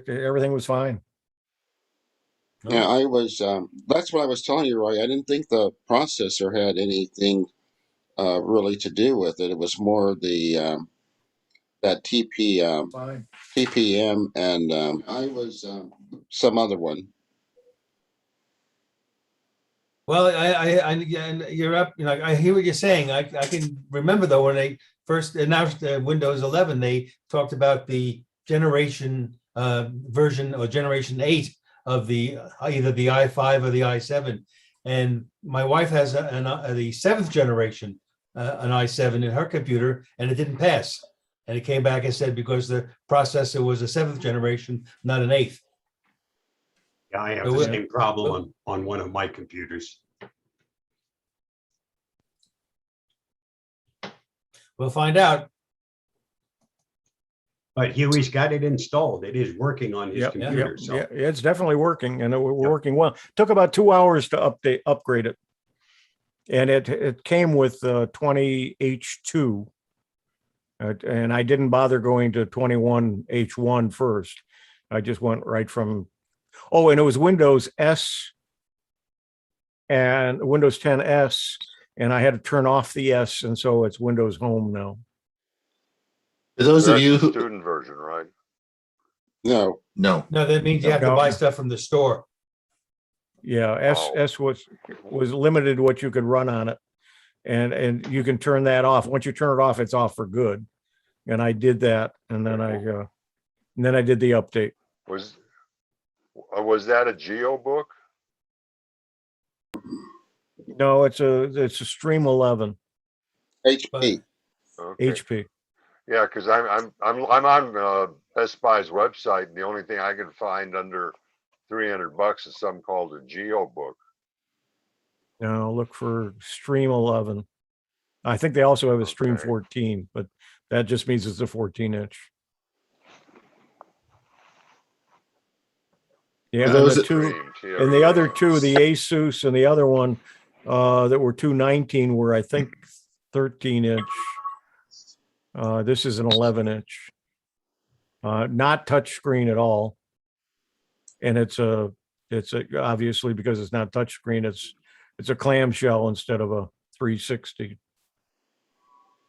everything was fine. Yeah, I was. That's what I was telling you, Roy. I didn't think the processor had anything really to do with it. It was more the that Fine. TPM and I was some other one. Well, and you're up. You know, I hear what you're saying. I can remember though when they first announced Windows 11, they talked about the generation version or generation 8 of the either the i5 or the i7. And my wife has the 7th generation, an i7 in her computer, and it didn't pass. And it came back and said because the processor was a 7th generation, not an 8th. Yeah, I have the same problem on one of my computers. We'll find out. But Huey's got it installed. It is working on his computer. So. Yeah, it's definitely working, and we're working well. Took about 2 hours to upgrade it, and it came with 20H2, and I didn't bother going to 21H1 first. I just went right from. Oh, and it was Windows S and Windows 10 S, and I had to turn off the S, and so it's Windows Home now. For those of you the who student version, right? No, no, No, that means you have to buy stuff from the store. Yeah, S was limited what you could run on it, and you can turn that off. Once you turn it off, it's off for good. And I did that, and then I did the update. Was that a Geo book? No, it's a Stream 11 HP. Okay. HP. Yeah, because I'm on Best Buy's website, and the only thing I can find under $300 is something called a Geo book. Now look for Stream 11. I think they also have a Stream 14, but that just means it's a 14-inch. Yeah, and the two, and the other two, the Asus and the other one that were 219 were, I think, 13-inch. This is an 11-inch. Not touchscreen at all. And it's obviously because it's not touchscreen, it's a clamshell instead of a 360.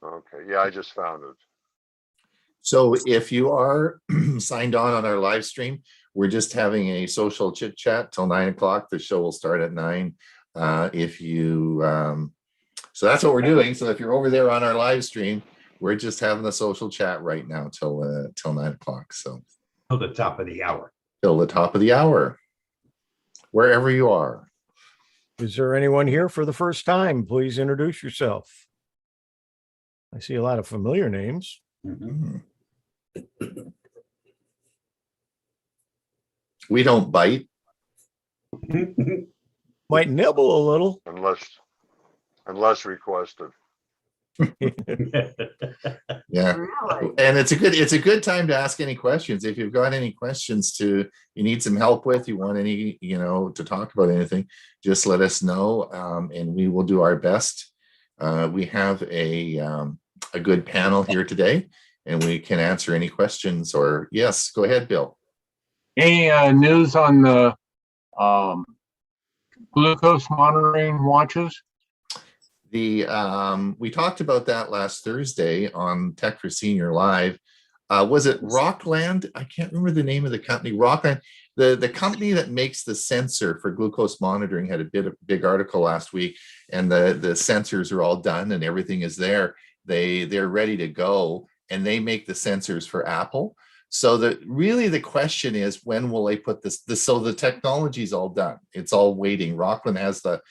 Okay, yeah, I just found it. So if you are signed on our live stream, we're just having a social chit chat till 9 o'clock. The show will start at 9. So that's what we're doing. So if you're over there on our live stream, we're just having a social chat right now till 9 o'clock. So Till the top of the hour. Till the top of the hour, wherever you are. Is there anyone here for the first time? Please introduce yourself. I see a lot of familiar names. Mm-hmm. We don't bite. Might nibble a little. Unless requested. Yeah, and it's a good time to ask any questions. If you've got any questions you need some help with, you want any, to talk about anything, just let us know, and we will do our best. We have a good panel here today, and we can answer any questions. Or yes, go ahead, Bill. Any news on the glucose monitoring watches? We talked about that last Thursday on Tech for Senior Live. Was it Rockland? I can't remember the name of the company. Rockland, the company that makes the sensor for glucose monitoring, had a big article last week, and the sensors are all done and everything is there. They're ready to go, and they make the sensors for Apple. So the question is, when will they put this? So the technology is all done. It's all waiting. Rockland has the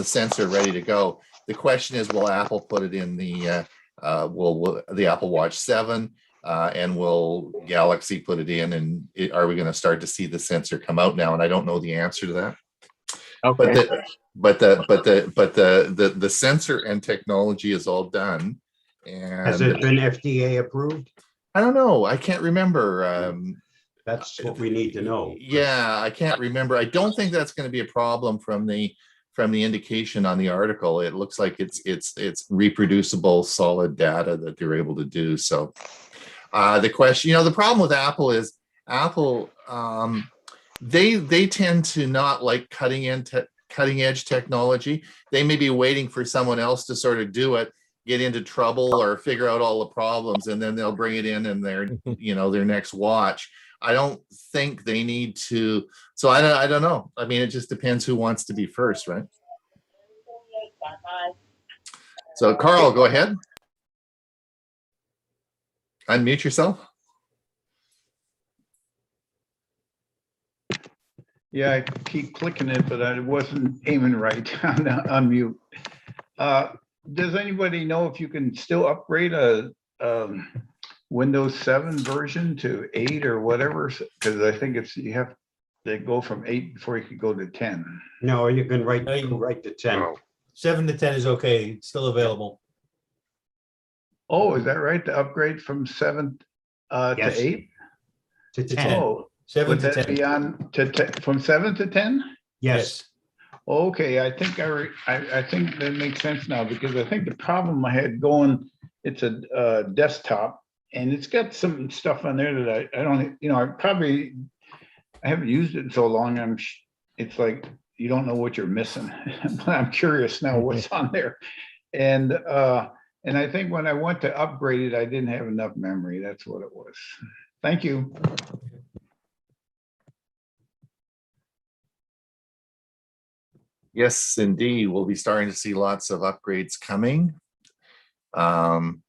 sensor ready to go. The question is, will Apple put it in the will the Apple Watch 7, and will Galaxy put it in? And are we going to start to see the sensor come out now? And I don't know the answer to that. Okay. But the sensor and technology is all done. And has it been FDA approved? I don't know. I can't remember. That's what we need to know. Yeah, I can't remember. I don't think that's going to be a problem from the indication on the article. It looks like it's reproducible, solid data that they're able to do. So the question, the problem with Apple is Apple, they tend to not like cutting edge technology. They may be waiting for someone else to sort of do it, get into trouble or figure out all the problems, and then they'll bring it in their, their next watch. I don't think they need to. So I don't know. I mean, it just depends who wants to be first, right? So Carl, go ahead. Unmute yourself. Yeah, I keep clicking it, but I wasn't aiming right on mute. Does anybody know if you can still upgrade a Windows 7 version to 8 or whatever? Because I think you have to go from 8 before you could go to 10. No, you can write No, you- right to 10. Oh, 7 to 10 is okay. It's still available. Oh, is that right? To upgrade from 7 Yes. to 8? To To 10. 10. Oh, 7 would to that 10. be on from 7 to 10? Yes. Okay, I think I think that makes sense now, because I think the problem I had going, it's a desktop and it's got some stuff on there that I don't, I haven't used it in so long. It's like you don't know what you're missing. But I'm curious now what's on there. And I think when I went to upgrade it, I didn't have enough memory. That's what it was. Thank you. Yes, indeed. We'll be starting to see lots of upgrades coming. And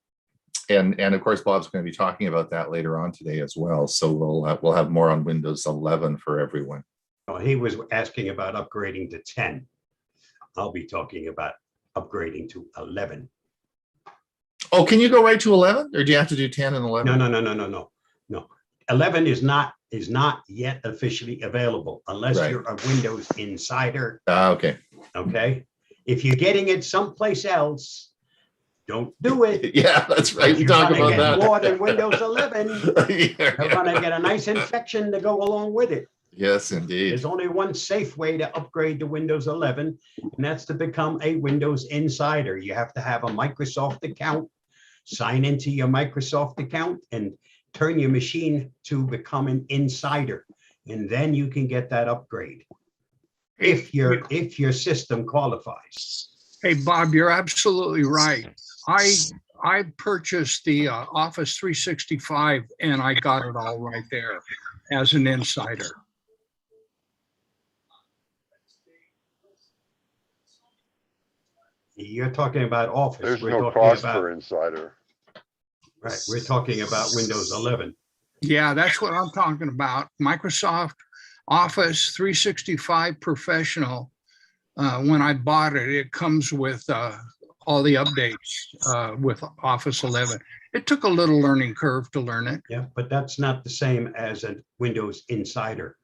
of course, Bob's going to be talking about that later on today as well. So we'll have more on Windows 11 for everyone. Oh, he was asking about upgrading to 10. I'll be talking about upgrading to 11. Oh, can you go right to 11, or do you have to do 10 and 11? No. 11 is not yet officially available unless Right. you're a Windows insider. Okay. Okay. If you're getting it someplace else, don't do it. Yeah, that's right. We You're talk gonna about get that. more than Windows 11. Yeah. You're gonna get a nice infection to go along with it. Yes, indeed. There's only one safe way to upgrade to Windows 11, and that's to become a Windows insider. You have to have a Microsoft account, sign into your Microsoft account, and turn your machine to become an insider. And then you can get that upgrade if your system qualifies. Hey, Bob, you're absolutely right. I purchased the Office 365 and I got it all right there as an insider. You're talking about Office. there's We're no talking cost about, for insider. right, we're talking about Windows 11. Yeah, that's what I'm talking about. Microsoft Office 365 Professional. When I bought it, it comes with all the updates with Office 11. It took a little learning curve to learn it. Yeah, but that's not the same as a Windows Insider.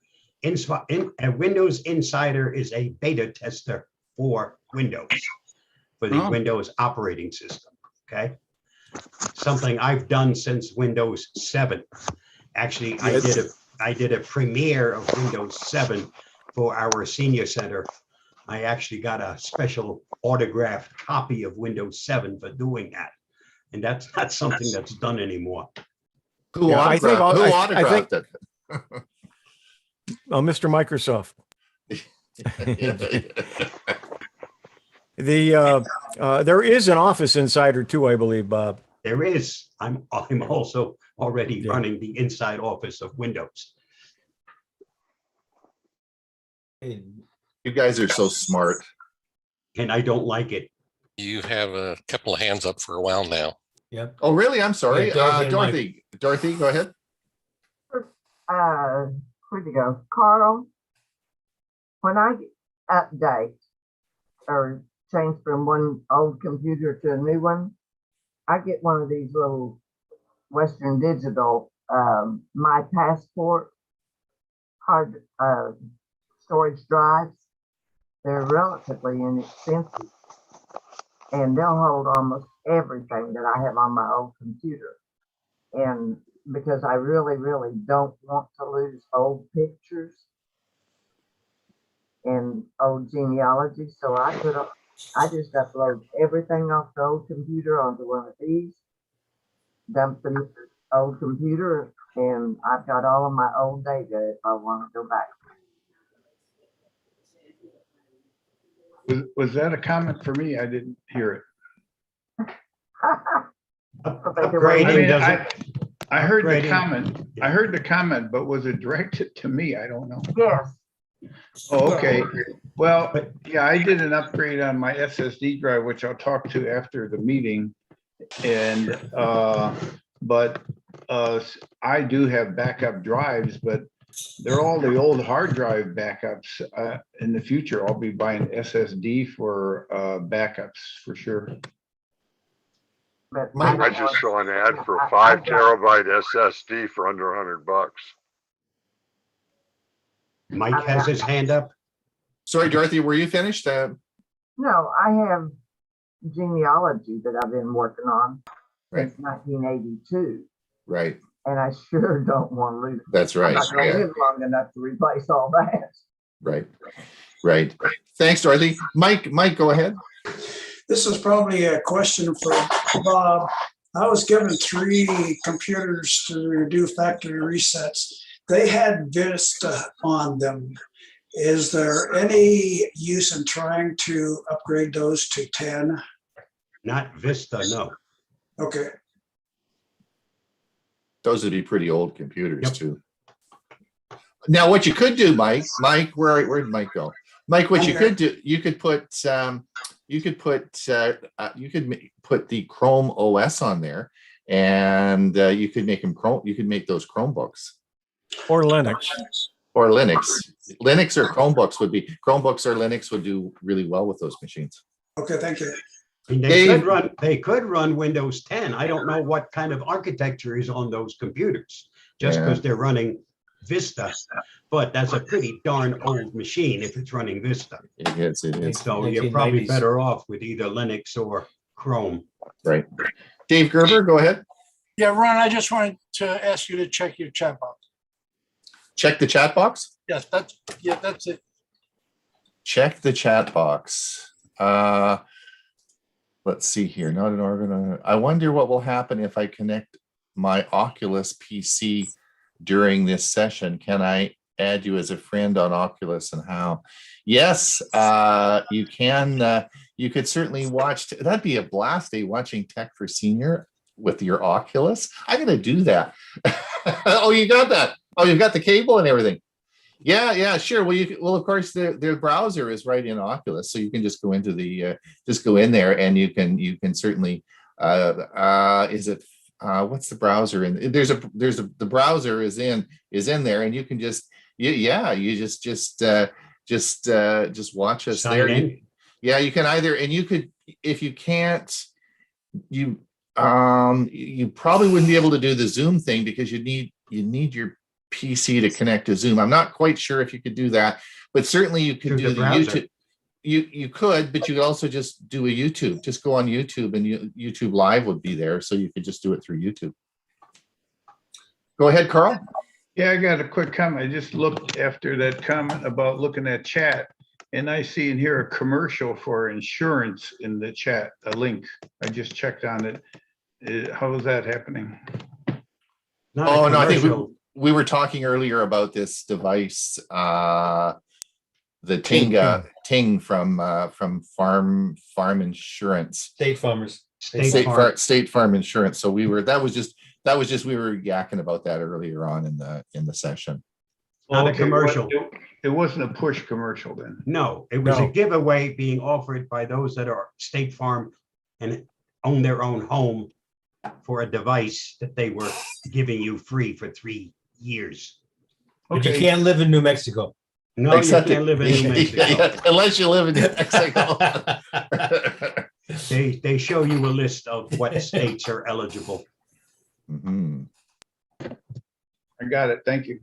A Windows Insider is a beta tester for Windows, for the Oh. Windows operating system, okay? Something I've done since Windows 7. Actually, I did a premiere of Windows 7 for our senior center. I actually got a special autographed copy of Windows 7 for doing that. And that's not something that's done anymore. Who Yeah, I think autographed it? Mr. Microsoft. There is an Office Insider too, I believe, Bob. There is. I'm also already Yeah. running the inside office of Windows. You guys are so smart. And I don't like it. You have a couple of hands up for a while now. Yep. Oh, really? I'm sorry. Yeah, Dorothy and Mike. Dorothy. Dorothy, go ahead. Where'd you go? Carl, when I update or change from one old computer to a new one, I get one of these little Western Digital My Passport hard storage drives. They're relatively inexpensive and they'll hold almost everything that I have on my old computer. And because I really, really don't want to lose old pictures and old genealogy. So I just upload everything off the old computer onto one of these, dump the old computer And I've got all of my old data if I want to go back. Was that a comment for me? I didn't hear it. Upgrading doesn't. I heard the Upgrading. comment. I heard the comment, but was it directed to me? I don't know. Yes. Oh, okay. Well, yeah, I did an upgrade on my SSD drive, which I'll talk to after the meeting. And, but I do have backup drives, but they're all the old hard drive backups. In the future, I'll be buying SSD for backups for sure. But I just saw an ad for a 5 terabyte SSD for under $100. Mike has his hand up. Sorry, Dorothy, were you finished? No, I have genealogy that I've been working on Right. since 1982, Right. and I sure don't want to lose. That's I'm right. not going to Yeah. live long enough to replace all that. Right. Right. Thanks, Dorothy. Mike, go ahead. This is probably a question for Bob. I was given 3 computers to do factory resets. They had Vista on them. Is there any use in trying to upgrade those to 10? Not Vista, no. Okay. Those would be pretty old computers Yep. too. Now, what you could do, Mike, where did Mike go? Mike, what you could do, you could put the Chrome OS on there, and you could make them Chrome. You could make those Chromebooks Or Linux. or Linux. Linux or Chromebooks would be Chromebooks or Linux would do really well with those machines. Okay, thank you. I mean, they could run Windows 10. I don't know what kind of architecture is on those computers, just because they're running Vista, but that's a pretty darn old machine if it's running Vista. It is. So you're probably better off with either Linux or Chrome. Right. Dave Gerber, go ahead. Yeah, Ron, I just wanted to ask you to check your chat box. Check the chat box. Yes, that's it. Check the chat box. Let's see here. Not an organ. I wonder what will happen if I connect my Oculus PC during this session. Can I add you as a friend on Oculus, and how? Yes, you can. You could certainly watch. That'd be a blast day watching Tech for Senior with your Oculus. I'm going to do that. Oh, you got that. Oh, you've got the cable and everything. Yeah, sure. Well, of course, the browser is right in Oculus, so you can just go into the just go in there, and you can certainly. Is it? What's the browser? And the browser is in there, and you can just you just watch us Sign there. in. You can either, and you could, if you can't, you probably wouldn't be able to do the Zoom thing because you need your PC to connect to Zoom. I'm not quite sure if you could do that, but certainly you could do the YouTube. You could, but you could also just do a YouTube. Just go on YouTube, and YouTube Live would be there, so you could just do it through YouTube. Go ahead, Carl. Yeah, I got a quick comment. I just looked after that comment about looking at chat, and I see in here a commercial for insurance in the chat, a link. I just checked on it. How is that happening? No, I think we were talking earlier about this device, the Ting from Farm Insurance. State Farmers. State Farm Insurance. So we were yakking about that earlier on in the session. Not a commercial. It wasn't a push commercial then. No, it was a giveaway being offered by those that are State Farm and own their own home for a device that they were giving you free for 3 years. But you can't live in New Mexico. No, you can't live in New Mexico. Unless you live in New Mexico. They show you a list of what states are eligible. Mm-hmm. I got it. Thank you.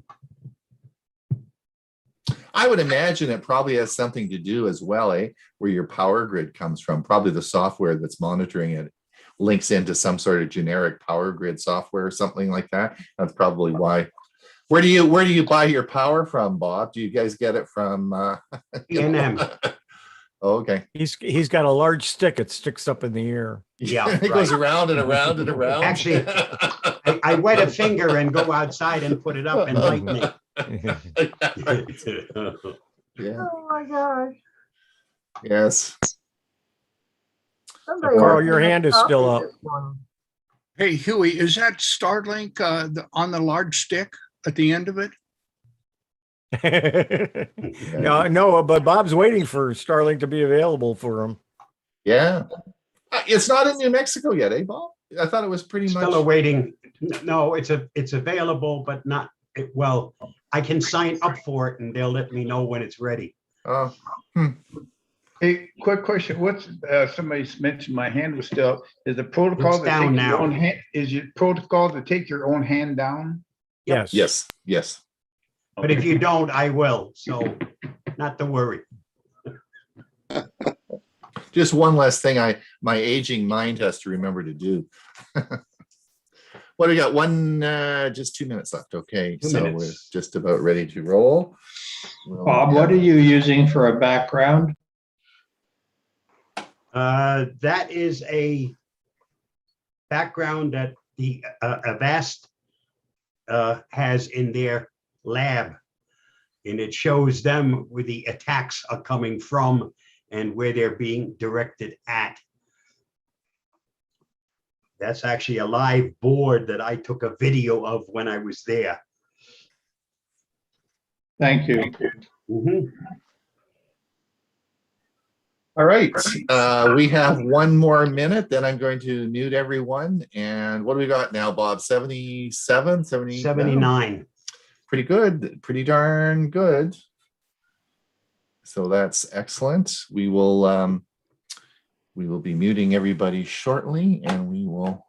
I would imagine it probably has something to do as well, where your power grid comes from. Probably the software that's monitoring it links into some sort of generic power grid software or something like that. That's probably why. Where do you buy your power from, Bob? Do you guys get it from E&M? Okay. He's got a large stick. It sticks up in the air. Yeah, It goes right. around and around and around. Actually, I wet a finger and go outside and put it up and lighten it. Yeah. Oh my gosh. Yes. Somebody Carl, else your had hand is still coffee up. this morning. Hey, Huey, is that Starlink on the large stick at the end of it? Yeah, no, but Bob's waiting for Starlink to be available for him. Yeah. It's not in New Mexico yet, eh, Bob? I thought it was pretty much. Still awaiting. No, it's available, but not, well, I can sign up for it and they'll let me know when it's ready. Oh. Hey, quick question. What's, somebody mentioned my hand was still, is the protocol It's to down take your now. own hand, is your protocol to take your own hand down? Yes. Yes. Yes. But if you don't, I will. So not to worry. Just one last thing my aging mind has to remember to do. What do we got? Just 2 minutes left. Okay. 2 So minutes. we're just about ready to roll. Bob, what are you using for a background? That is a background that the Avast has in their lab, and it shows them where the attacks are coming from and where they're being directed at. That's actually a live board that I took a video of when I was there. Thank you. Mhm. All right. We have one more minute, then I'm going to mute everyone. And what do we got now, Bob? 77, 70, 79. Pretty good. Pretty darn good. So that's excellent. We will be muting everybody shortly, and we will.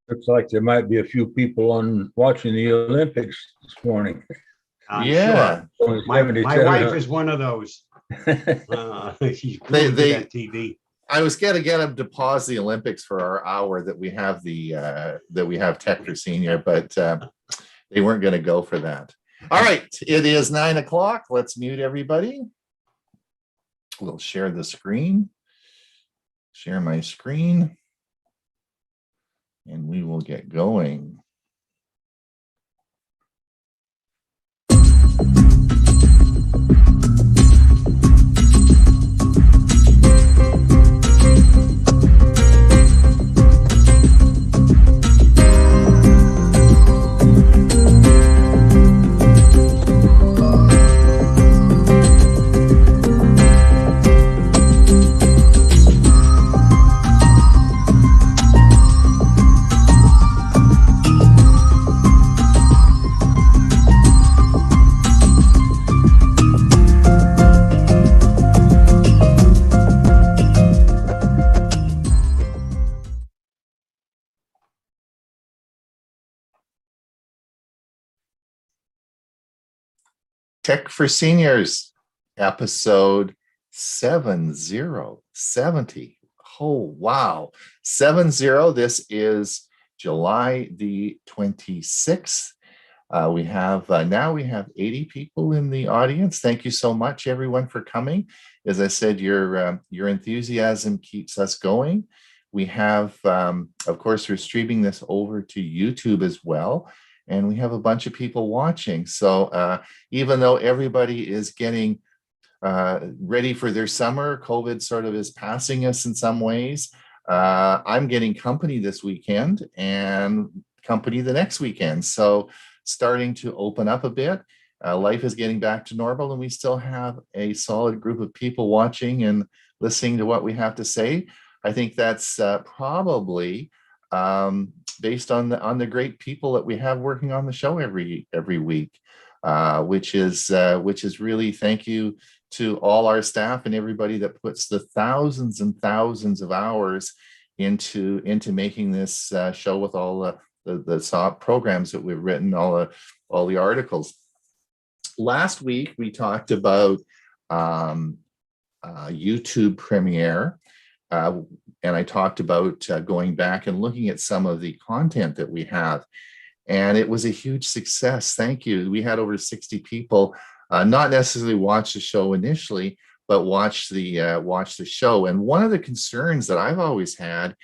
Looks like there might be a few people on watching the Olympics this morning. I'm Yeah. sure. My wife is one of those. She's glued to that TV. I was gonna get them to pause the Olympics for our hour that we have Tech for Senior, but they weren't gonna go for that. All right, it is 9 o'clock. Let's mute everybody. We'll share the screen. Share my screen. And we will get going. Tech for Seniors, episode 70. Oh, wow. 70. This is July the 26th. We have now we have 80 people in the audience. Thank you so much, everyone, for coming. As I said, your enthusiasm keeps us going. We have, of course, we're streaming this over to YouTube as well. And we have a bunch of people watching. So even though everybody is getting ready for their summer, COVID sort of is passing us in some ways. I'm getting company this weekend and company the next weekend. So starting to open up a bit. Life is getting back to normal, and we still have a solid group of people watching and listening to what we have to say. I think that's probably based on the great people that we have working on the show every week, which is really, thank you to all our staff and everybody that puts the thousands and thousands of hours into making this show with all the programs that we've written, all the articles. Last week we talked about YouTube Premiere. And I talked about going back and looking at some of the content that we have. And it was a huge success. Thank you. We had over 60 people not necessarily watch the show initially, but watch the show. And one of the concerns that I've always had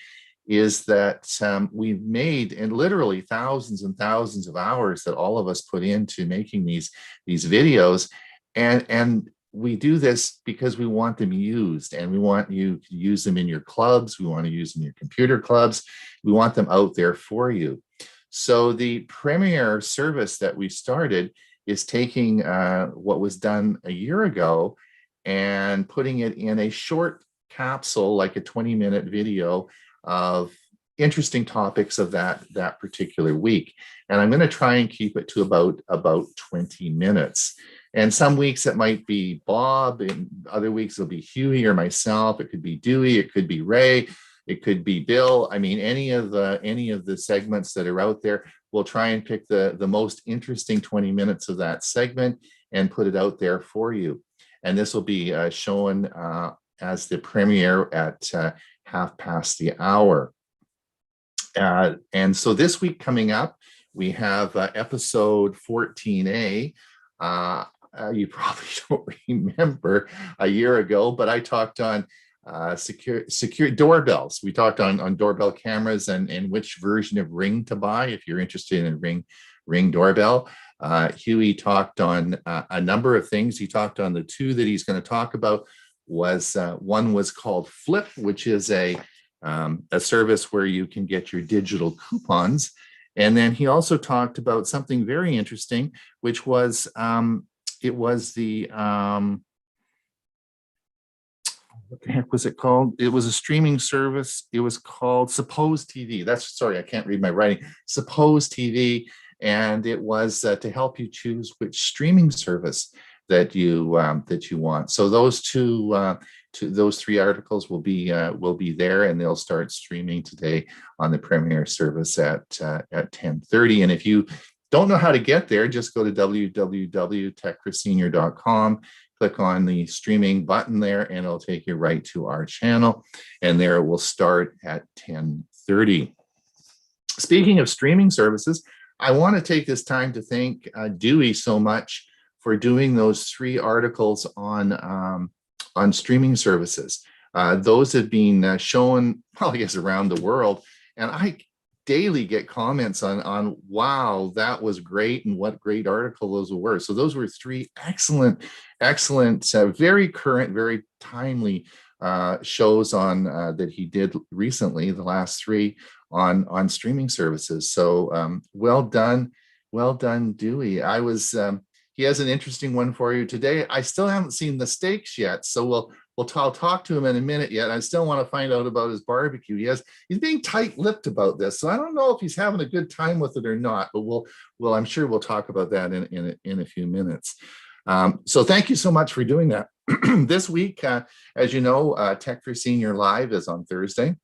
is that we've made, and literally thousands and thousands of hours that all of us put into making these videos, and we do this because we want them used, and we want you to use them in your clubs. We want to use them in your computer clubs. We want them out there for you. So the Premiere service that we started is taking what was done a year ago and putting it in a short capsule, like a 20-minute video of interesting topics of that particular week. And I'm going to try and keep it to about 20 minutes. And some weeks it might be Bob, and other weeks it'll be Hewie or myself. It could be Dewey, it could be Ray, it could be Bill. I mean, any of the segments that are out there, we'll try and pick the most interesting 20 minutes of that segment and put it out there for you. And this will be shown as the premiere at hour. And so this week coming up, we have episode 14A. You probably don't remember a year ago, but I talked on secure doorbells. We talked on doorbell cameras and which version of Ring to buy if you're interested in Ring doorbell. Hewie talked on a number of things. He talked on the two that he's going to talk about. One was called Flip, which is a service where you can get your digital coupons. And then he also talked about something very interesting, which was it was the what the heck was it called? It was a streaming service. It was called Suppose TV. Sorry, I can't read my writing. Suppose TV, and it was to help you choose which streaming service that you want. So those those three articles will be there, and they'll start streaming today on the Premiere service at 10:30. And if you don't know how to get there, just go to www.techforsenior.com, click on the streaming button there, and it'll take you right to our channel, and there it will start at 10:30. Speaking of streaming services, I want to take this time to thank Dewey so much for doing those 3 articles on streaming services. Those have been shown, well, I guess, around the world, and I daily get comments on wow, that was great, and what great article those were. So those were 3 excellent, very current, very timely shows on that he did recently, the last 3 on streaming services. So well done, Dewey. He has an interesting one for you today. I still haven't seen the steaks yet, so I'll talk to him in a minute yet. I still want to find out about his barbecue. He's being tight-lipped about this, so I don't know if he's having a good time with it or not. But I'm sure we'll talk about that in a few minutes. So thank you so much for doing that. This week, as you know, Tech for Senior Live is on Thursday.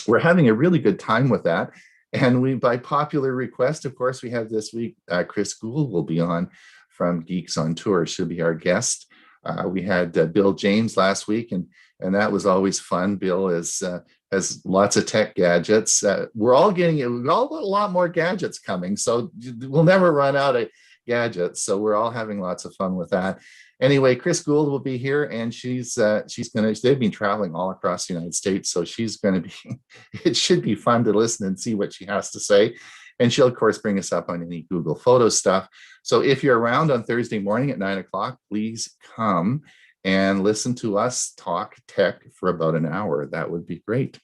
We're having a really good time with that. And by popular request, of course, we have this week, Chris Gould will be on from Geeks on Tour. She'll be our guest. We had Bill James last week, and that was always fun. Bill has lots of tech gadgets. We're all a lot more gadgets coming, so we'll never run out of gadgets. So we're all having lots of fun with that. Anyway, Chris Gould will be here, and they've been traveling all across the United States, so it should be fun to listen and see what she has to say. And she'll, of course, bring us up on any Google Photo stuff. So if you're around on Thursday morning at 9 o'clock, please come and listen to us talk tech for about an hour. That would be great.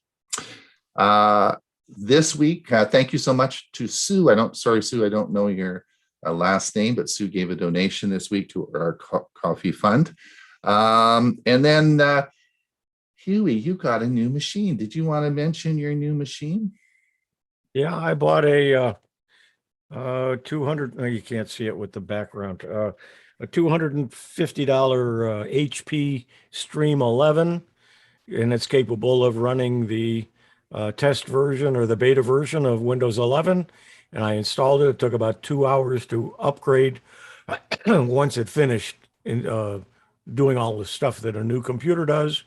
This week, thank you so much to Sue. Sorry, Sue, I don't know your last name, but Sue gave a donation this week to our coffee fund. And then Hewie, you got a new machine. Did you want to mention your new machine? Yeah, I bought a 200, no, you can't see it with the background, a $250 HP Stream 11, and it's capable of running the test version or the beta version of Windows 11. And I installed it. It took about 2 hours to upgrade once it finished doing all the stuff that a new computer does.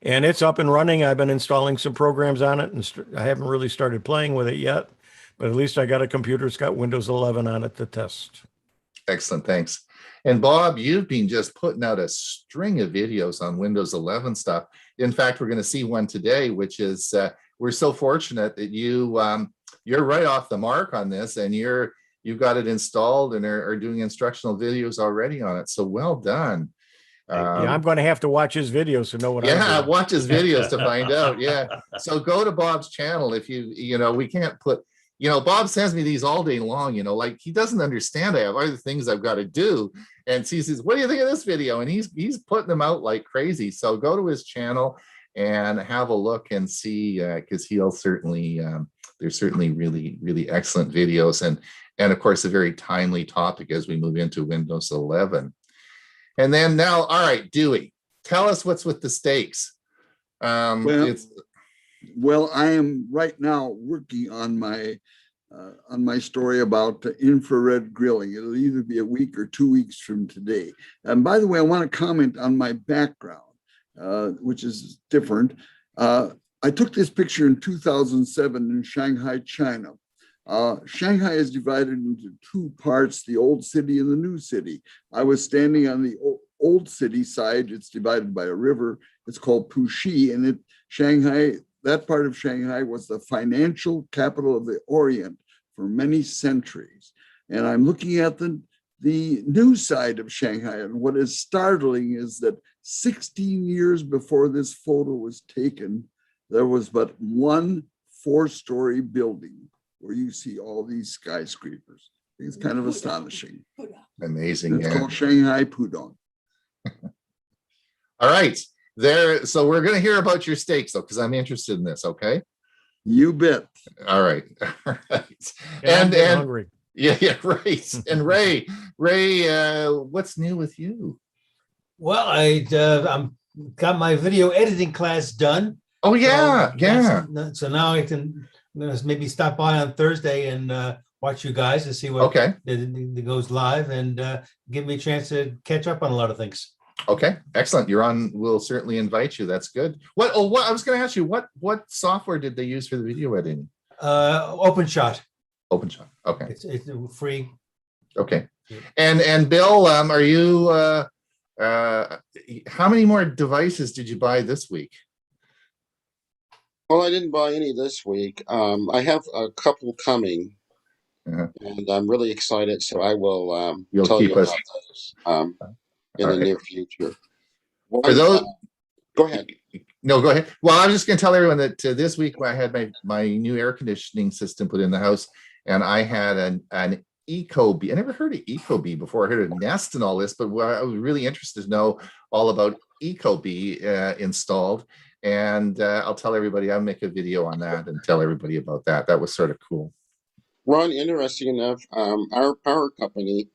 And it's up and running. I've been installing some programs on it, and I haven't really started playing with it yet, but at least I got a computer that's got Windows 11 on it to test. Excellent, thanks. And Bob, you've been just putting out a string of videos on Windows 11 stuff. In fact, we're going to see one today, which is we're so fortunate that you're right off the mark on this, and you've got it installed and are doing instructional videos already on it. So well done. Yeah, I'm going to have to watch his videos to know what I'm Yeah, doing. watch his videos to find out. Yeah. So go to Bob's channel if we can't put, Bob sends me these all day long, like he doesn't understand I have other things I've got to do. And he says, what do you think of this video? And he's putting them out like crazy. So go to his channel and have a look and see, because he'll certainly, there's certainly really, really excellent videos. And of course, a very timely topic as we move into Windows 11. And then now, all right, Dewey, tell us what's with the steaks. Well, I am right now working on my story about infrared grilling. It'll either be a week or 2 weeks from today. And by the way, I want to comment on my background, which is different. I took this picture in 2007 in Shanghai, China. Shanghai is divided into two parts, the old city and the new city. I was standing on the old city side. It's divided by a river. It's called Puxi, and Shanghai, that part of Shanghai was the financial capital of the Orient for many centuries. And I'm looking at the new side of Shanghai, and what is startling is that 16 years before this photo was taken, there was but one 4-story building where you see all these skyscrapers. It's kind of astonishing. Amazing. It's called Shanghai Pudong. All right. So we're going to hear about your steaks, though, because I'm interested in this. Okay. You bet. All right. All right. And hungry. Yeah, right. And Ray, what's new with you? Well, I'm got my video editing class done. Oh yeah, So now I'm gonna maybe stop by on Thursday and watch you guys and see what that goes live, and give me a chance to catch up on a lot of things. Okay, excellent. You're on. We'll certainly invite you. That's good. What I was going to ask you, what software did they use for the video editing? OpenShot. OpenShot. Okay. It's free. Okay. And Bill, are you? How many more devices did you buy this week? Well, I didn't buy any this week. I have a couple coming, and I'm really excited. So I will tell you about those in the near future. For those, go ahead. No, go ahead. Well, I'm just going to tell everyone that this week I had my new air conditioning system put in the house, and I had an Ecobee. I never heard of Ecobee before. I heard of Nest and all this, but I was really interested to know all about Ecobee installed. And I'll tell everybody, I'll make a video on that and tell everybody about that. That was sort of cool. Ron, interesting enough, our power company,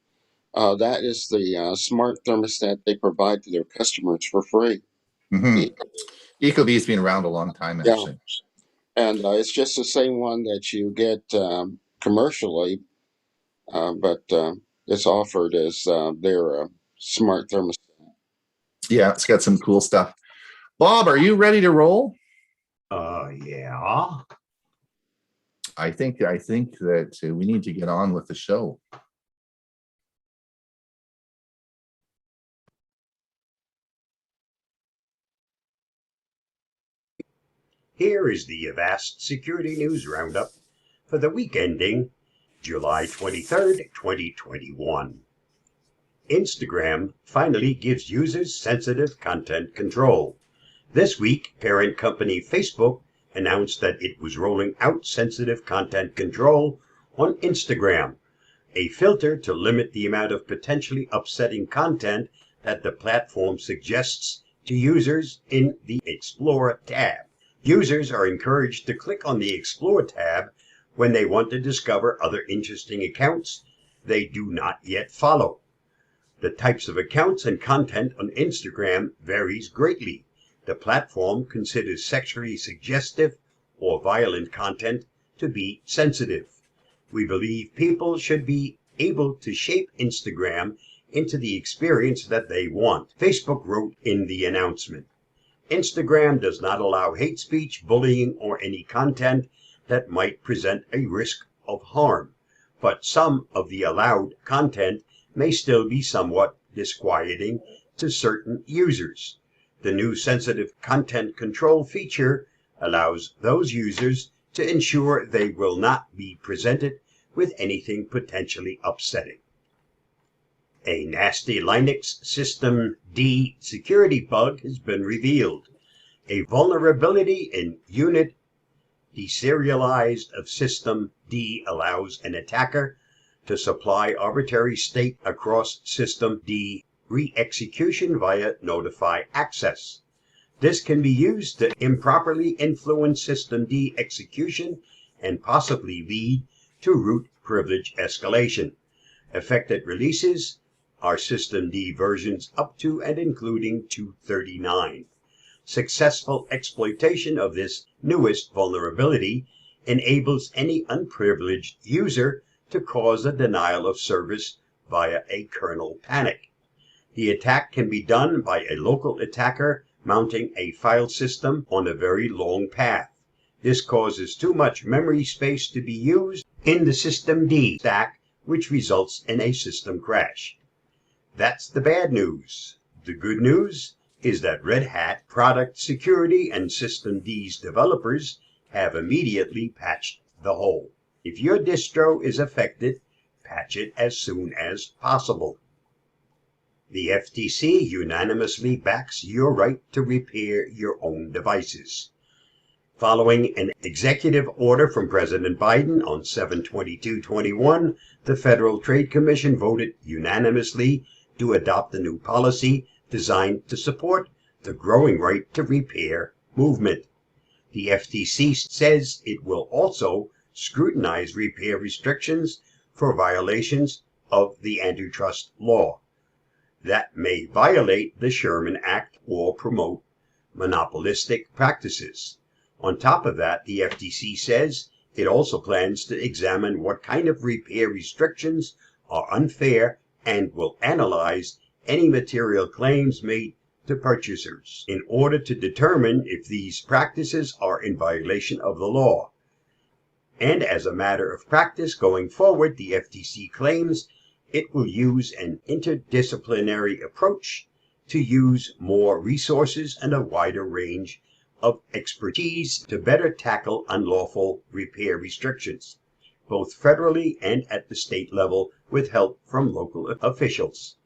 that is the smart thermostat they provide to their customers for free. Mm-hmm. Ecobee's been around a long time, actually. Yeah. And it's just the same one that you get commercially, but it's offered as their smart thermostat. Yeah, it's got some cool stuff. Bob, are you ready to roll? Yeah. I think that we need to get on with the show. Here is the Avast Security News Roundup for the week ending July 23rd, 2021. Instagram finally gives users sensitive content control. This week, parent company Facebook announced that it was rolling out sensitive content control on Instagram, a filter to limit the amount of potentially upsetting content that the platform suggests to users in the Explore tab. Users are encouraged to click on the Explore tab when they want to discover other interesting accounts they do not yet follow. The types of accounts and content on Instagram varies greatly. The platform considers sexually suggestive or violent content to be sensitive. We believe people should be able to shape Instagram into the experience that they want, Facebook wrote in the announcement. Instagram does not allow hate speech, bullying, or any content that might present a risk of harm, but some of the allowed content may still be somewhat disquieting to certain users. The new sensitive content control feature allows those users to ensure they will not be presented with anything potentially upsetting. A nasty Linux System D security bug has been revealed. A vulnerability in Unit Deserialized of System D allows an attacker to supply arbitrary state across System D re-execution via notify access. This can be used to improperly influence System D execution and possibly lead to root privilege escalation. Affected releases are System D versions up to and including 239. Successful exploitation of this newest vulnerability enables any unprivileged user to cause a denial of service via a kernel panic. The attack can be done by a local attacker mounting a file system on a very long path. This causes too much memory space to be used in the System D stack, which results in a system crash. That's the bad news. The good news is that Red Hat Product Security and System D's developers have immediately patched the hole. If your distro is affected, patch it as soon as possible. The FTC unanimously backs your right to repair your own devices. Following an executive order from President Biden on 7/22/21, the Federal Trade Commission voted unanimously to adopt a new policy designed to support the growing right to repair movement. The FTC says it will also scrutinize repair restrictions for violations of the antitrust law that may violate the Sherman Act or promote monopolistic practices. On top of that, the FTC says it also plans to examine what kind of repair restrictions are unfair and will analyze any material claims made to purchasers in order to determine if these practices are in violation of the law. And as a matter of practice going forward, the FTC claims it will use an interdisciplinary approach to use more resources and a wider range of expertise to better tackle unlawful repair restrictions, both federally and at the state level, with help from local officials.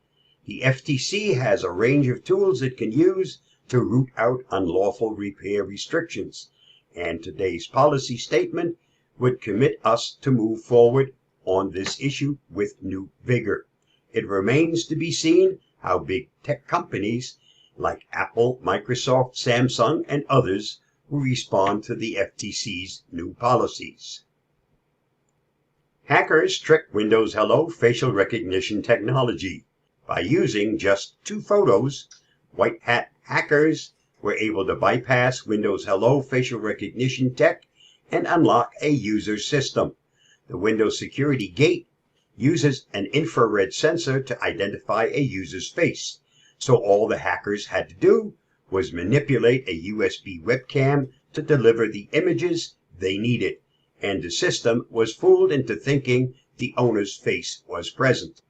The FTC has a range of tools it can use to root out unlawful repair restrictions, and today's policy statement would commit us to move forward on this issue with new vigor. It remains to be seen how big tech companies like Apple, Microsoft, Samsung, and others will respond to the FTC's new policies. Hackers tricked Windows Hello facial recognition technology. By using just 2 photos, white hat hackers were able to bypass Windows Hello facial recognition tech and unlock a user's system. The Windows Security Gate uses an infrared sensor to identify a user's face, so all the hackers had to do was manipulate a USB webcam to deliver the images they needed, and the system was fooled into thinking the owner's face was present.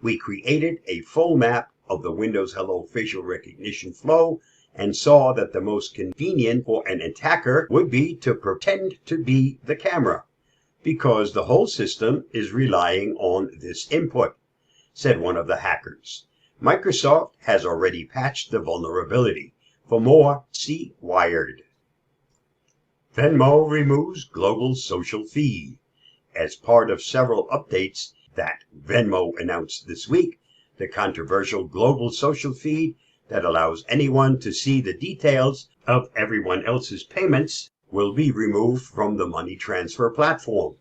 We created a full map of the Windows Hello facial recognition flow and saw that the most convenient for an attacker would be to pretend to be the camera, because the whole system is relying on this input, said one of the hackers. Microsoft has already patched the vulnerability. For more, see Wired. Venmo removes global social feed. As part of several updates that Venmo announced this week, the controversial global social feed that allows anyone to see the details of everyone else's payments will be removed from the money transfer platform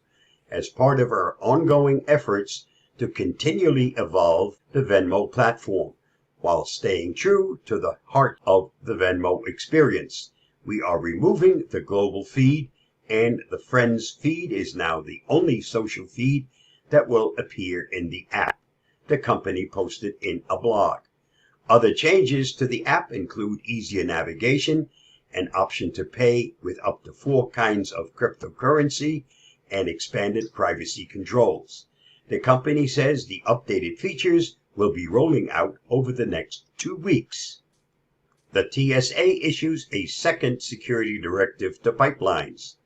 as part of our ongoing efforts to continually evolve the Venmo platform while staying true to the heart of the Venmo experience. We are removing the global feed, and the Friends feed is now the only social feed that will appear in the app, the company posted in a blog. Other changes to the app include easier navigation, an option to pay with up to 4 kinds of cryptocurrency, and expanded privacy controls. The company says the updated features will be rolling out over the next 2 weeks. The TSA issues a second security directive to pipelines.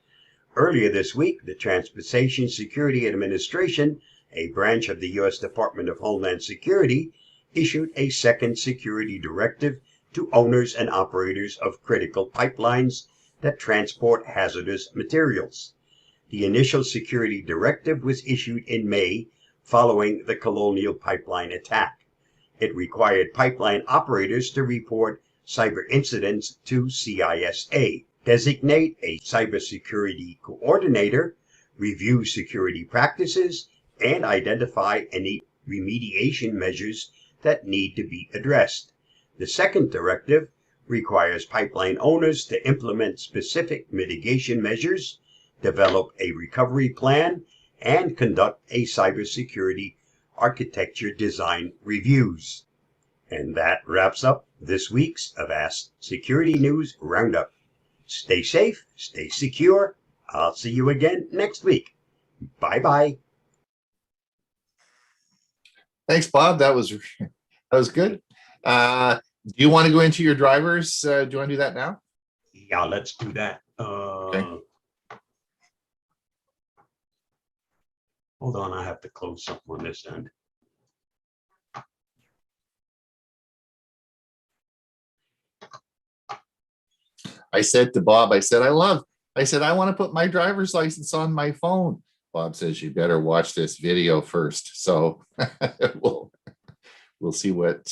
Earlier this week, the Transportation Security Administration, a branch of the U.S. Department of Homeland Security, issued a second security directive to owners and operators of critical pipelines that transport hazardous materials. The initial security directive was issued in May following the Colonial Pipeline attack. It required pipeline operators to report cyber incidents to CISA, designate a cybersecurity coordinator, review security practices, and identify any remediation measures that need to be addressed. The second directive requires pipeline owners to implement specific mitigation measures, develop a recovery plan, and conduct a cybersecurity architecture design reviews. And that wraps up this week's Avast Security News Roundup. Stay safe, stay secure. I'll see you again next week. Bye-bye. Thanks, Bob. That was good. Do you want to go into your drivers? Do you want to do that now? Yeah, let's do that. Okay. Hold on, I have to close something on this end. I said to Bob, I said, I want to put my driver's license on my phone. Bob says, you better watch this video first. So we'll see what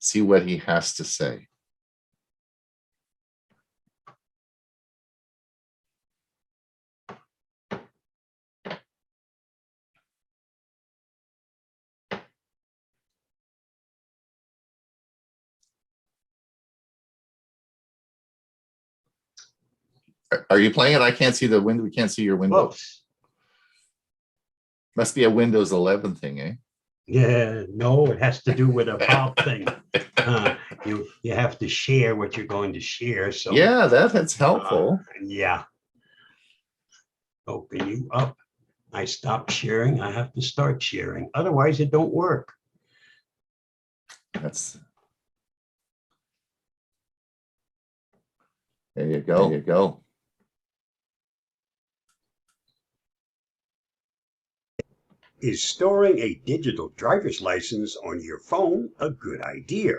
he has to say. Are you playing it? I can't see the window. We can't see your window. Close. Must be a Windows 11 thing, eh? Yeah, no, it has to do with a Bob thing. You have to share what you're going to share. So yeah, that's helpful. Yeah. Open you up. I stopped sharing. I have to start sharing. Otherwise, it don't work. There you go. There you go. Is storing a digital driver's license on your phone a good idea?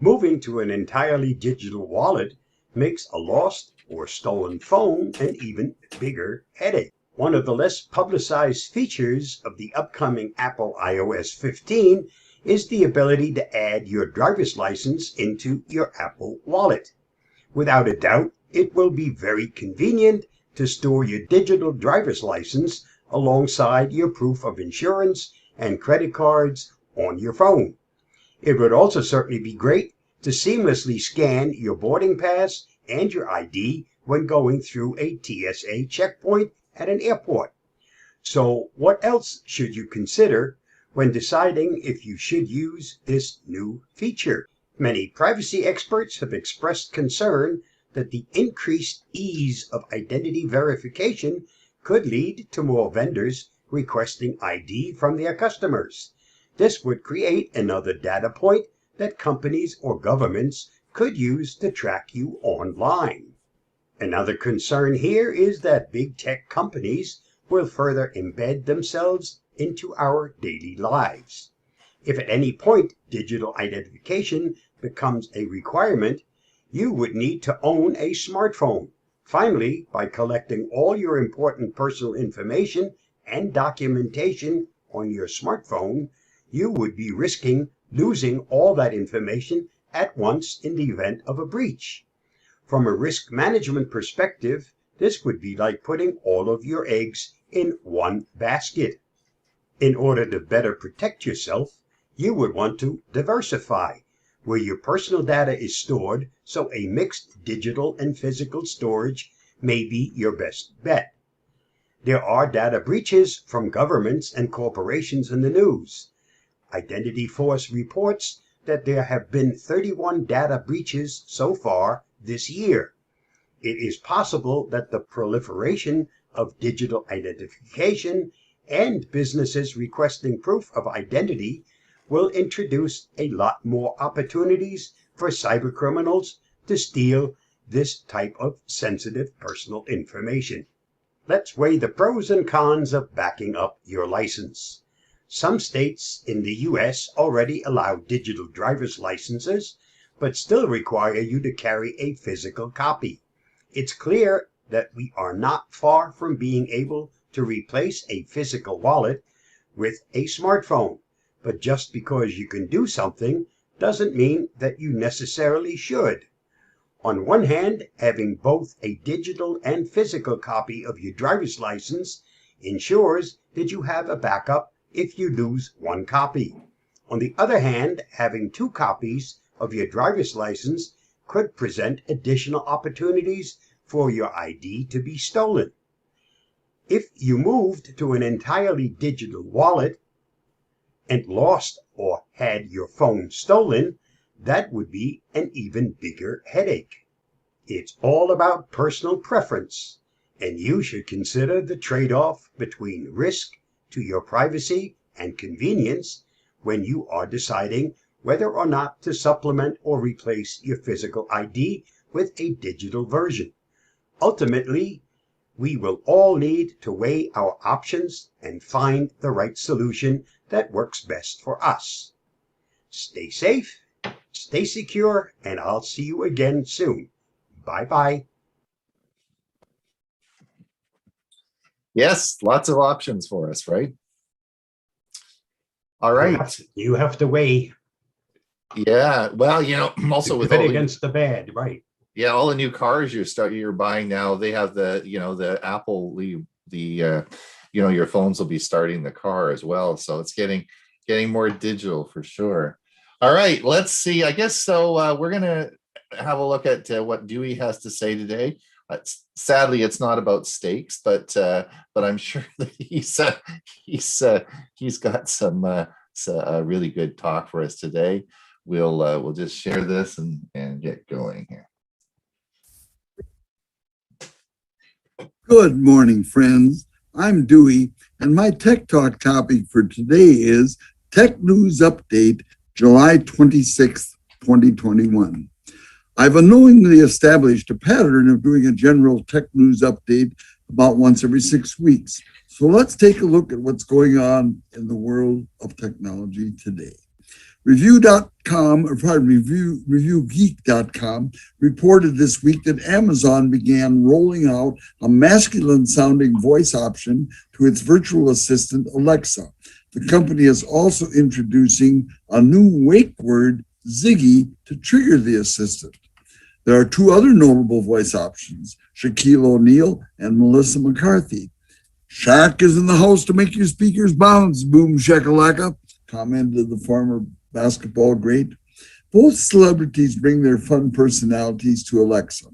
Moving to an entirely digital wallet makes a lost or stolen phone an even bigger headache. One of the less publicized features of the upcoming Apple iOS 15 is the ability to add your driver's license into your Apple Wallet. Without a doubt, it will be very convenient to store your digital driver's license alongside your proof of insurance and credit cards on your phone. It would also certainly be great to seamlessly scan your boarding pass and your ID when going through a TSA checkpoint at an airport. So what else should you consider when deciding if you should use this new feature? Many privacy experts have expressed concern that the increased ease of identity verification could lead to more vendors requesting ID from their customers. This would create another data point that companies or governments could use to track you online. Another concern here is that big tech companies will further embed themselves into our daily lives. If at any point digital identification becomes a requirement, you would need to own a smartphone. Finally, by collecting all your important personal information and documentation on your smartphone, you would be risking losing all that information at once in the event of a breach. From a risk management perspective, this would be like putting all of your eggs in one basket. In order to better protect yourself, you would want to diversify where your personal data is stored, so a mixed digital and physical storage may be your best bet. There are data breaches from governments and corporations in the news. Identity Force reports that there have been 31 data breaches so far this year. It is possible that the proliferation of digital identification and businesses requesting proof of identity will introduce a lot more opportunities for cyber criminals to steal this type of sensitive personal information. Let's weigh the pros and cons of backing up your license. Some states in the US already allow digital driver's licenses, but still require you to carry a physical copy. It's clear that we are not far from being able to replace a physical wallet with a smartphone. But just because you can do something doesn't mean that you necessarily should. On one hand, having both a digital and physical copy of your driver's license ensures that you have a backup if you lose one copy. On the other hand, having two copies of your driver's license could present additional opportunities for your ID to be stolen. If you moved to an entirely digital wallet and lost or had your phone stolen, that would be an even bigger headache. It's all about personal preference, and you should consider the trade-off between risk to your privacy and convenience when you are deciding whether or not to supplement or replace your physical ID with a digital version. Ultimately, we will all need to weigh our options and find the right solution that works best for us. Stay safe, stay secure, and I'll see you again soon. Bye-bye. Yes, lots of options for us, right? All right. You have to weigh. Yeah. Well, also with good all against the bad, right? Yeah, all the new cars you're buying now, they have the Apple, your phones will be starting the car as well. So it's getting more digital for sure. All right, let's see. I guess so. We're gonna have a look at what Dewey has to say today. Sadly, it's not about steaks, but I'm sure that he's got some really good talk for us today. We'll just share this and get going here. Good morning, friends. I'm Dewey, and my Tech Talk topic for today is Tech News Update, July 26th, 2021. I've unknowingly established a pattern of doing a general tech news update about once every 6 weeks. So let's take a look at what's going on in the world of technology today. ReviewGeek.com reported this week that Amazon began rolling out a masculine-sounding voice option to its virtual assistant, Alexa. The company is also introducing a new wake word, Ziggy, to trigger the assistant. There are two other notable voice options, Shaquille O'Neal and Melissa McCarthy. Shaq is in the house to make your speakers bounce, boom shakalaka, commented the former basketball great. Both celebrities bring their fun personalities to Alexa.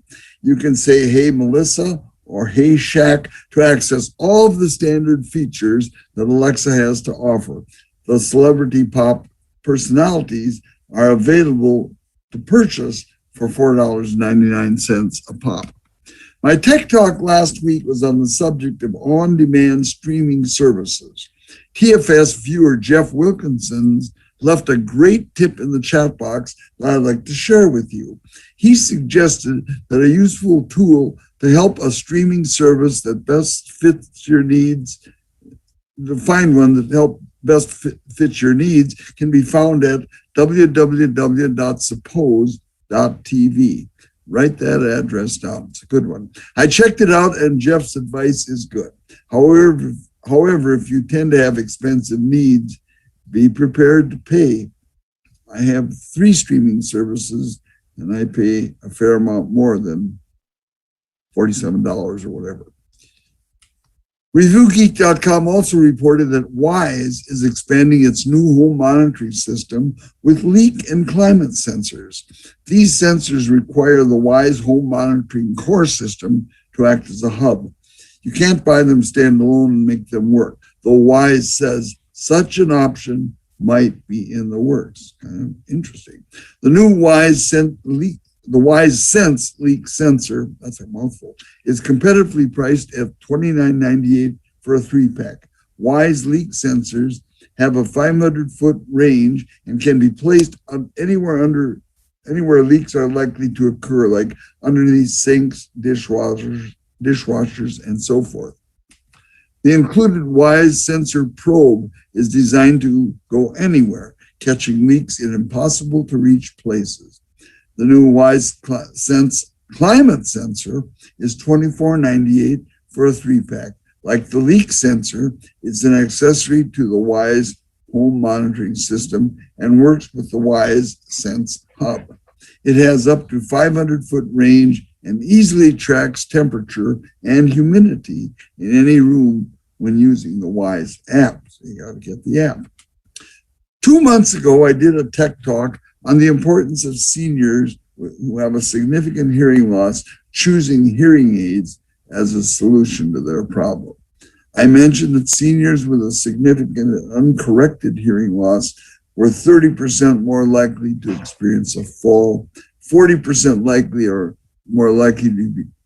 You can say, hey, Melissa, or hey, Shaq, to access all of the standard features that Alexa has to offer. The celebrity pop personalities are available to purchase for $4.99 a pop. My Tech Talk last week was on the subject of on-demand streaming services. TFS viewer Jeff Wilkinson's left a great tip in the chat box that I'd like to share with you. He suggested that a useful tool to help a streaming service that best fits your needs, to find one that helps best fit your needs, can be found at www.suppose.tv. Write that address down. It's a good one. I checked it out, and Jeff's advice is good. However, if you tend to have expensive needs, be prepared to pay. I have 3 streaming services, and I pay a fair amount more than $47 or whatever. ReviewGeek.com also reported that Wyze is expanding its new home monitoring system with leak and climate sensors. These sensors require the Wyze home monitoring core system to act as a hub. You can't buy them standalone and make them work, though Wyze says such an option might be in the works. Kind of interesting. The new Wyze Sense leak sensor, that's a mouthful, is competitively priced at $29.98 for a 3-pack. WISE leak sensors have a 500-foot range and can be placed anywhere leaks are likely to occur, like underneath sinks, dishwashers, and so forth. The included WISE sensor probe is designed to go anywhere, catching leaks in impossible to reach places. The new WISE climate sensor is $24.98 for a 3-pack. Like the leak sensor, it's an accessory to the WISE home monitoring system and works with the WISE Sense Hub. It has up to 500-foot range and easily tracks temperature and humidity in any room when using the WISE app. So you got to get the app. 2 months ago, I did a tech talk on the importance of seniors who have a significant hearing loss choosing hearing aids as a solution to their problem. I mentioned that seniors with a significant uncorrected hearing loss were 30% more likely to experience a fall, 40% likely or more likely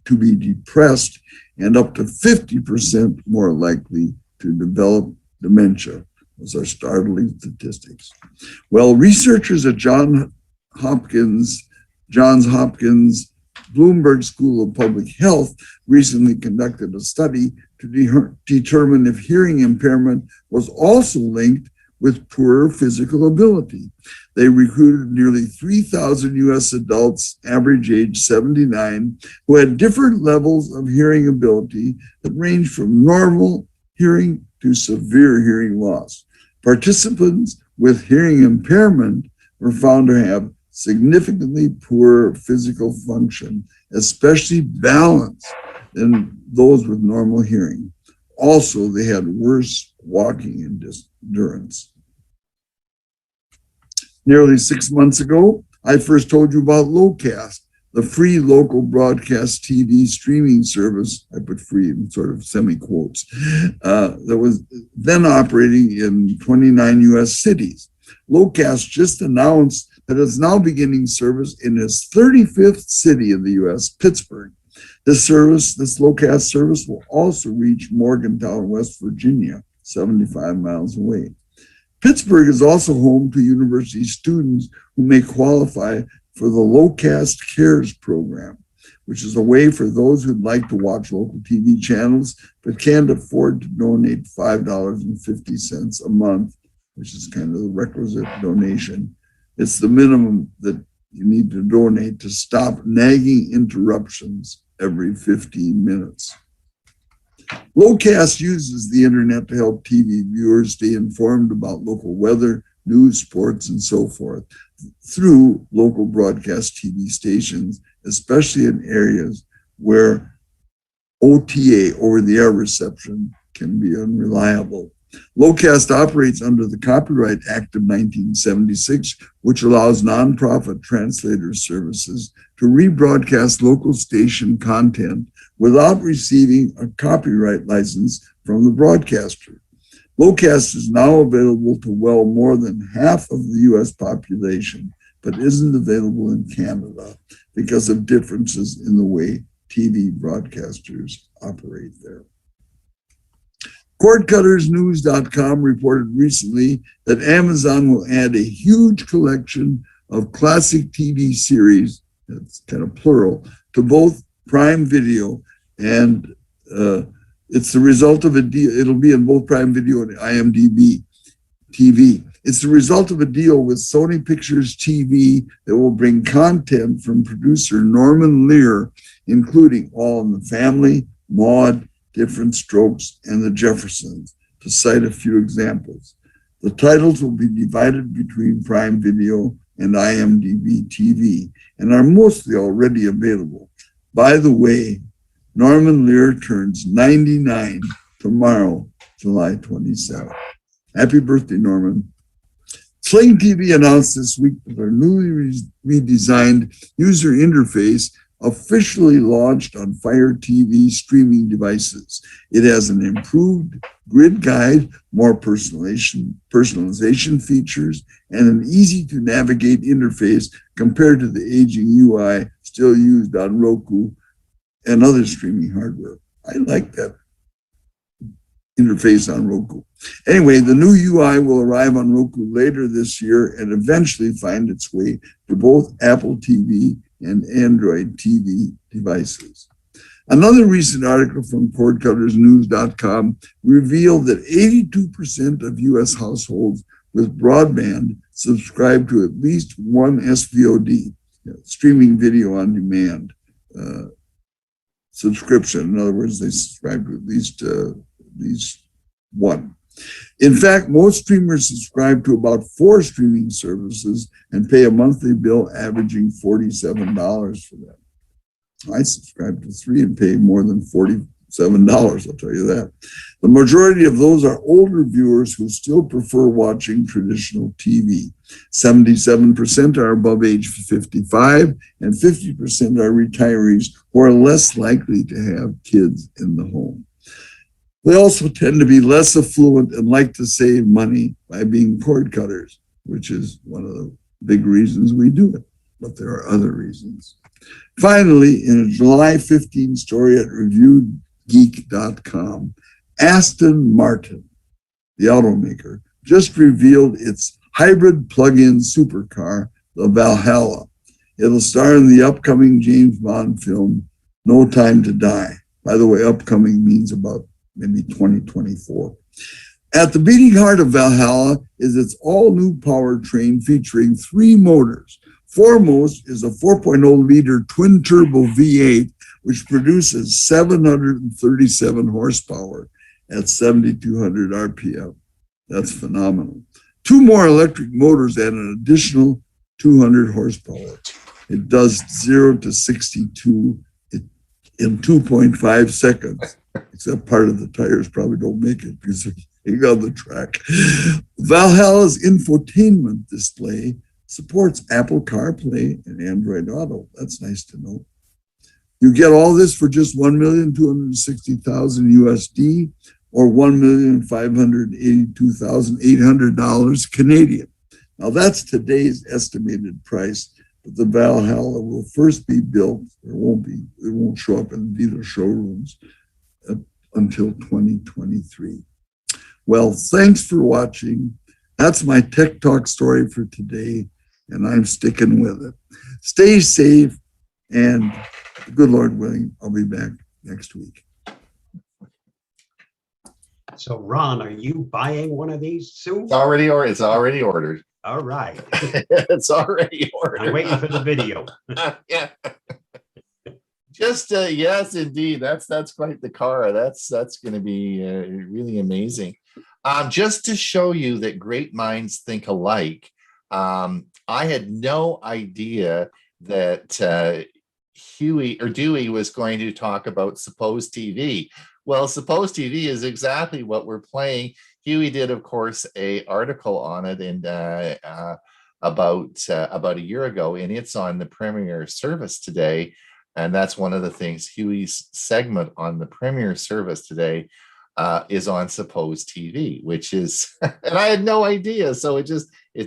to be depressed, and up to 50% more likely to develop dementia. Those are startling statistics. Well, researchers at Johns Hopkins Bloomberg School of Public Health recently conducted a study to determine if hearing impairment was also linked with poorer physical ability. They recruited nearly 3,000 US adults, average age 79, who had different levels of hearing ability that ranged from normal hearing to severe hearing loss. Participants with hearing impairment were found to have significantly poorer physical function, especially balance, than those with normal hearing. Also, they had worse walking endurance. Nearly 6 months ago, I first told you about Locast, the free local broadcast TV streaming service. I put free in sort of semi-quotes, that was then operating in 29 US cities. Locast just announced that it's now beginning service in its 35th city in the US, Pittsburgh. This Locast service will also reach Morgantown, West Virginia, 75 miles away. Pittsburgh is also home to university students who may qualify for the Locast Cares program, which is a way for those who'd like to watch local TV channels but can't afford to donate $5.50 a month, which is kind of the requisite donation. It's the minimum that you need to donate to stop nagging interruptions every 15 minutes. Locast uses the internet to help TV viewers stay informed about local weather, news, sports, and so forth through local broadcast TV stations, especially in areas where OTA, over-the-air reception, can be unreliable. Locast operates under the Copyright Act of 1976, which allows nonprofit translator services to rebroadcast local station content without receiving a copyright license from the broadcaster. Locast is now available to well more than half of the US population, but isn't available in Canada because of differences in the way TV broadcasters operate there. CordcuttersNews.com reported recently that Amazon will add a huge collection of classic TV series, that's kind of plural, to both Prime Video and it's the result of a deal. It'll be in both Prime Video and IMDb TV. It's the result of a deal with Sony Pictures TV that will bring content from producer Norman Lear, including All in the Family, Maude, Different Strokes, and The Jeffersons, to cite a few examples. The titles will be divided between Prime Video and IMDb TV and are mostly already available. By the way, Norman Lear turns 99 tomorrow, July 27th. Happy birthday, Norman. Sling TV announced this week that their newly redesigned user interface officially launched on Fire TV streaming devices. It has an improved grid guide, more personalization features, and an easy-to-navigate interface compared to the aging UI still used on Roku and other streaming hardware. I like that interface on Roku. Anyway, the new UI will arrive on Roku later this year and eventually find its way to both Apple TV and Android TV devices. Another recent article from cordcuttersnews.com revealed that 82% of U.S. households with broadband subscribe to at least one SVOD, streaming video on demand subscription. In other words, they subscribe to at least one. In fact, most streamers subscribe to about 4 streaming services and pay a monthly bill averaging $47 for them. I subscribe to 3 and pay more than $47, I'll tell you that. The majority of those are older viewers who still prefer watching traditional TV. 77% are above age 55, and 50% are retirees who are less likely to have kids in the home. They also tend to be less affluent and like to save money by being cord cutters, which is one of the big reasons we do it, but there are other reasons. Finally, in a July 15 story at reviewgeek.com, Aston Martin, the automaker, just revealed its hybrid plug-in supercar, the Valhalla. It'll star in the upcoming James Bond film, No Time to Die. By the way, upcoming means about maybe 2024. At the beating heart of Valhalla is its all-new powertrain featuring 3 motors. Foremost is a 4.0-liter twin-turbo V8, which produces 737 horsepower at 7,200 RPM. That's phenomenal. 2 more electric motors add an additional 200 horsepower. It does 0 to 62 in 2.5 seconds, except part of the tires probably don't make it because they're on the track. Valhalla's infotainment display supports Apple CarPlay and Android Auto. That's nice to know. You get all this for just $1,260,000 USD or $1,582,800 Canadian. Now that's today's estimated price, but the Valhalla will first be built. It won't show up in dealer showrooms until 2023. Well, thanks for watching. That's my Tech Talk story for today, and I'm sticking with it. Stay safe, and good Lord willing, I'll be back next week. So Ron, are you buying one of these soon? It's already ordered. All right. It's already ordered. I'm waiting for the video. Yeah. Just yes, indeed. That's quite the car. That's going to be really amazing. Just to show you that great minds think alike. I had no idea that Hewie or Dewey was going to talk about Suppose TV. Well, Suppose TV is exactly what we're playing. Hewie did, of course, a article on it and about a year ago, and it's on the Premier Service today. And that's one of the things. Hewie's segment on the Premier Service today is on Suppose TV, which is, and I had no idea. So it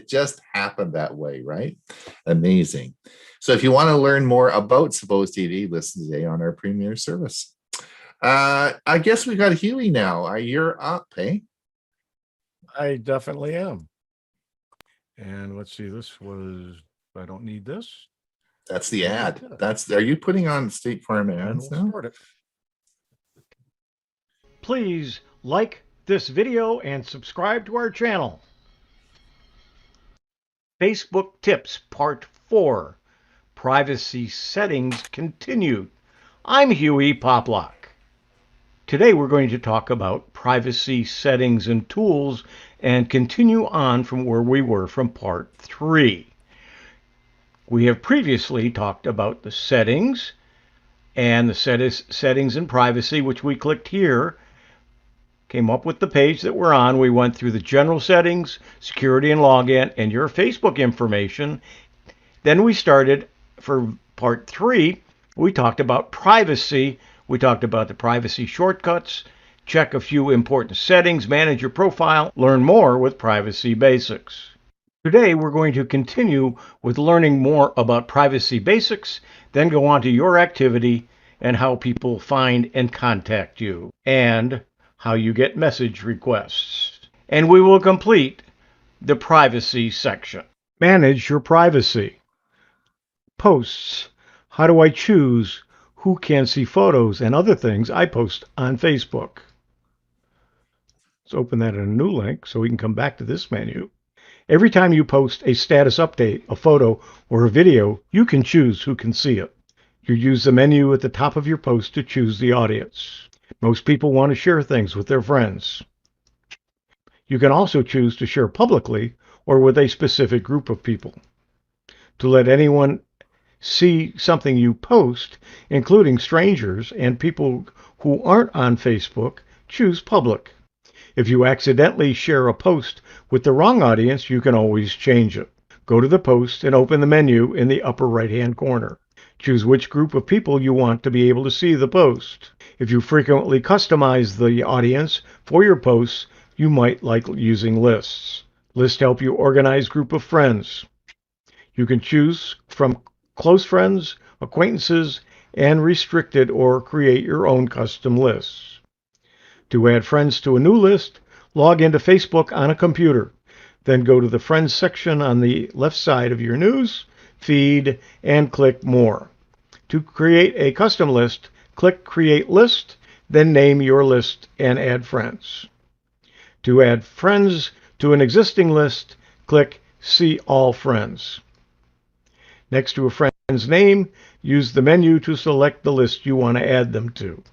just happened that way, right? Amazing. So if you want to learn more about Suppose TV, listen today on our Premier Service. I guess we got Hewie now. You're up, hey? I definitely am. And let's see, I don't need this. That's the ad. Are you putting on State Farm ads now? Please like this video and subscribe to our channel. Facebook Tips Part 4. Privacy Settings Continued. I'm Hewie Poplock. Today we're going to talk about privacy settings and tools and continue on from where we were from Part 3. We have previously talked about the settings and the settings and privacy, which we clicked here, came up with the page that we're on. We went through the general settings, security and login, and your Facebook information. Then we started for Part 3. We talked about privacy. We talked about the privacy shortcuts, check a few important settings, manage your profile, learn more with Privacy Basics. Today, we're going to continue with learning more about Privacy Basics, then go on to your activity and how people find and contact you. And how you get message requests. And we will complete the privacy section. Manage your privacy. Posts. How do I choose who can see photos and other things I post on Facebook? Let's open that in a new link so we can come back to this menu. Every time you post a status update, a photo, or a video, you can choose who can see it. You use the menu at the top of your post to choose the audience. Most people want to share things with their friends. You can also choose to share publicly or with a specific group of people. To let anyone see something you post, including strangers and people who aren't on Facebook, choose public. If you accidentally share a post with the wrong audience, you can always change it. Go to the post and open the menu in the upper right-hand corner. Choose which group of people you want to be able to see the post. If you frequently customize the audience for your posts, you might like using lists. Lists help you organize group of friends. You can choose from close friends, acquaintances, and restricted or create your own custom lists. To add friends to a new list, log into Facebook on a computer. Then go to the Friends section on the left side of your news feed and click More. To create a custom list, click Create List, then name your list and add friends. To add friends to an existing list, click See All Friends. Next to a friend's name, use the menu to select the list you want to add them to.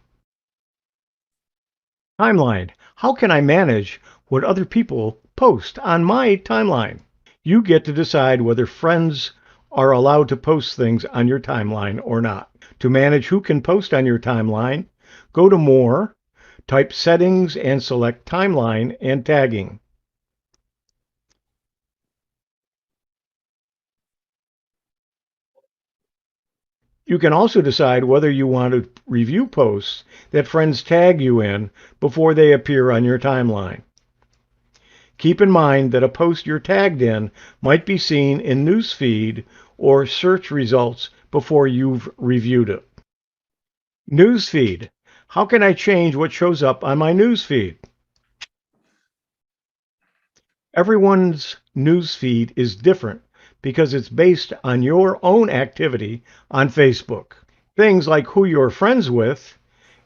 Timeline. How can I manage what other people post on my timeline? You get to decide whether friends are allowed to post things on your timeline or not. To manage who can post on your timeline, go to More, type Settings, and select Timeline and Tagging. You can also decide whether you want to review posts that friends tag you in before they appear on your timeline. Keep in mind that a post you're tagged in might be seen in newsfeed or search results before you've reviewed it. Newsfeed. How can I change what shows up on my newsfeed? Everyone's newsfeed is different because it's based on your own activity on Facebook. Things like who you're friends with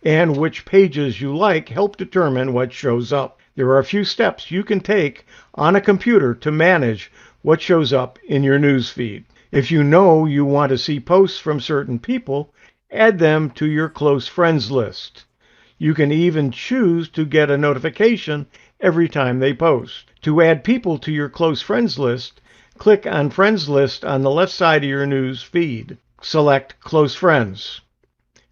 and which pages you like help determine what shows up. There are a few steps you can take on a computer to manage what shows up in your newsfeed. If you know you want to see posts from certain people, add them to your close friends list. You can even choose to get a notification every time they post. To add people to your close friends list, click on Friends List on the left side of your news feed. Select Close Friends.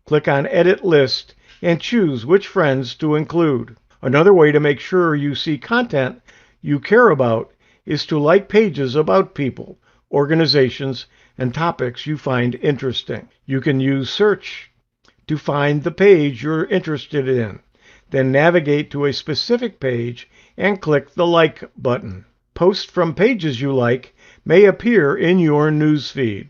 Click on Edit List and choose which friends to include. Another way to make sure you see content you care about is to like pages about people, organizations, and topics you find interesting. You can use search to find the page you're interested in. Then navigate to a specific page and click the Like button. Posts from pages you like may appear in your newsfeed.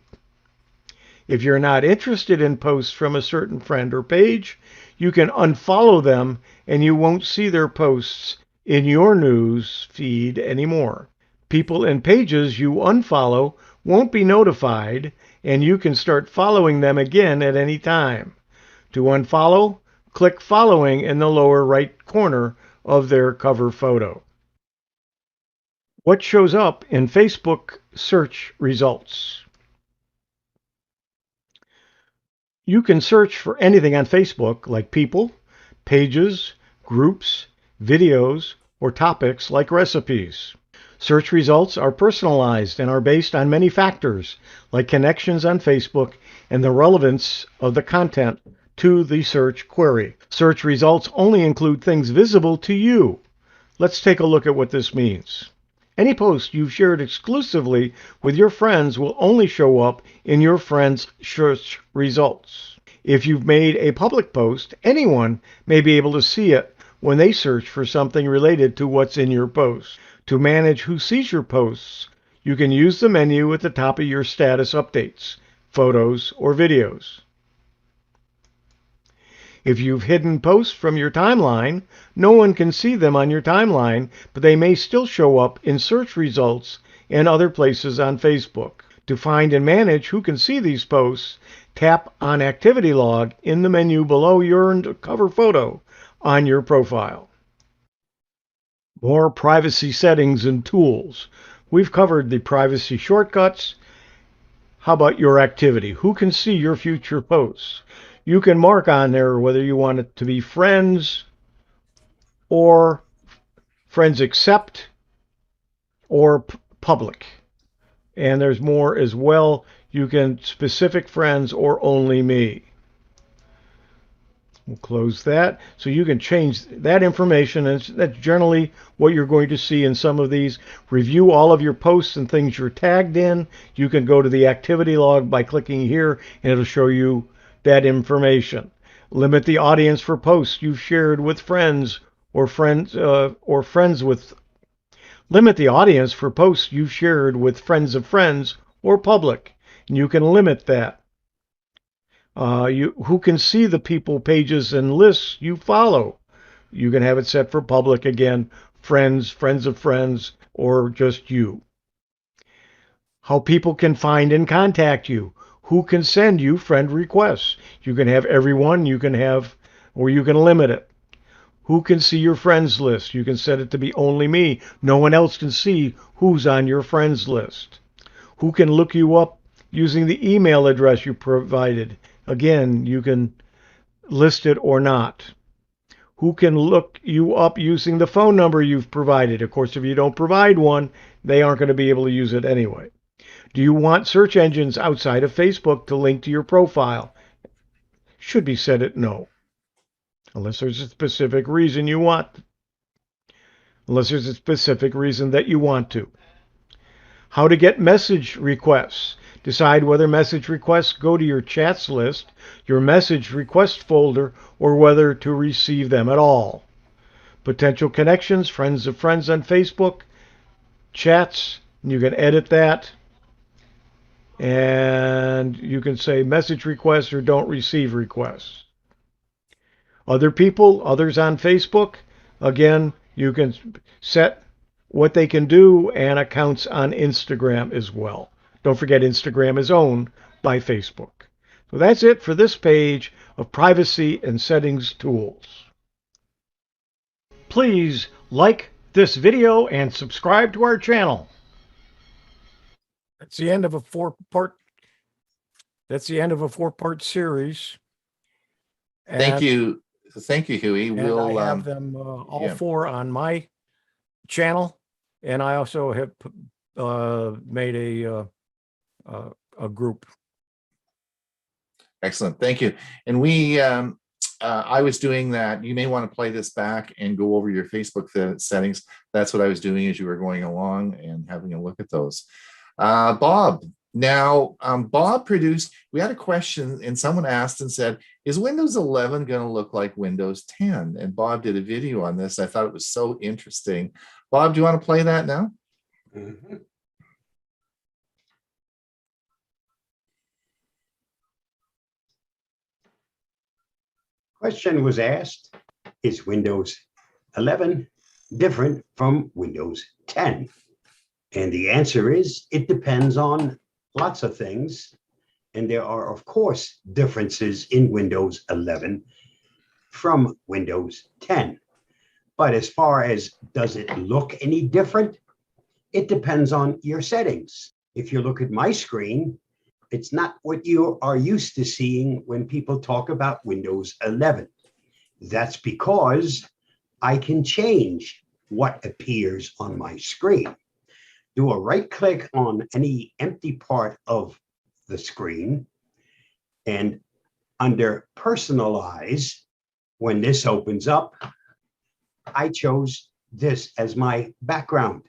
If you're not interested in posts from a certain friend or page, you can unfollow them and you won't see their posts in your news feed anymore. People and pages you unfollow won't be notified, and you can start following them again at any time. To unfollow, click Following in the lower right corner of their cover photo. What shows up in Facebook search results? You can search for anything on Facebook like people, pages, groups, videos, or topics like recipes. Search results are personalized and are based on many factors like connections on Facebook and the relevance of the content to the search query. Search results only include things visible to you. Let's take a look at what this means. Any post you've shared exclusively with your friends will only show up in your friends' search results. If you've made a public post, anyone may be able to see it when they search for something related to what's in your post. To manage who sees your posts, you can use the menu at the top of your status updates, photos, or videos. If you've hidden posts from your timeline, no one can see them on your timeline, but they may still show up in search results and other places on Facebook. To find and manage who can see these posts, tap on Activity Log in the menu below your cover photo on your profile. More privacy settings and tools. We've covered the privacy shortcuts. How about your activity? Who can see your future posts? You can mark on there whether you want it to be friends or friends accept or public. And there's more as well. You can specific friends or only me. We'll close that. So you can change that information, and that's generally what you're going to see in some of these. Review all of your posts and things you're tagged in. You can go to the activity log by clicking here, and it'll show you that information. Limit the audience for posts you've shared with friends or friends with. Limit the audience for posts you've shared with friends of friends or public. And you can limit that. Who can see the people, pages, and lists you follow. You can have it set for public again, friends, friends of friends, or just you. How people can find and contact you. Who can send you friend requests. You can have everyone, you can have, or you can limit it. Who can see your friends list. You can set it to be only me. No one else can see who's on your friends list. Who can look you up using the email address you provided. Again, you can list it or not. Who can look you up using the phone number you've provided? Of course, if you don't provide one, they aren't going to be able to use it anyway. Do you want search engines outside of Facebook to link to your profile? Should be set at no. Unless there's a specific reason you want. Unless there's a specific reason that you want to. How to get message requests. Decide whether message requests go to your chats list, your message request folder, or whether to receive them at all. Potential connections, friends of friends on Facebook, chats, you can edit that. And you can say message requests or don't receive requests. Other people, others on Facebook, again, you can set what they can do and accounts on Instagram as well. Don't forget Instagram is owned by Facebook. So that's it for this page of privacy and settings tools. Please like this video and subscribe to our channel. That's the end of a four-part series. Thank you. Thank you, Hewie. And I have them all four on my channel, and I also have made a group. Excellent. Thank you. And I was doing that. You may want to play this back and go over your Facebook settings. That's what I was doing as you were going along and having a look at those. Bob, now Bob produced, we had a question and someone asked and said, is Windows 11 going to look like Windows 10? And Bob did a video on this. I thought it was so interesting. Bob, do you want to play that now? Mm-hmm. Question was asked, is Windows 11 different from Windows 10? And the answer is, it depends on lots of things. And there are, of course, differences in Windows 11 from Windows 10. But as far as does it look any different, it depends on your settings. If you look at my screen, it's not what you are used to seeing when people talk about Windows 11. That's because I can change what appears on my screen. Do a right click on any empty part of the screen, and under personalize, when this opens up, I chose this as my background.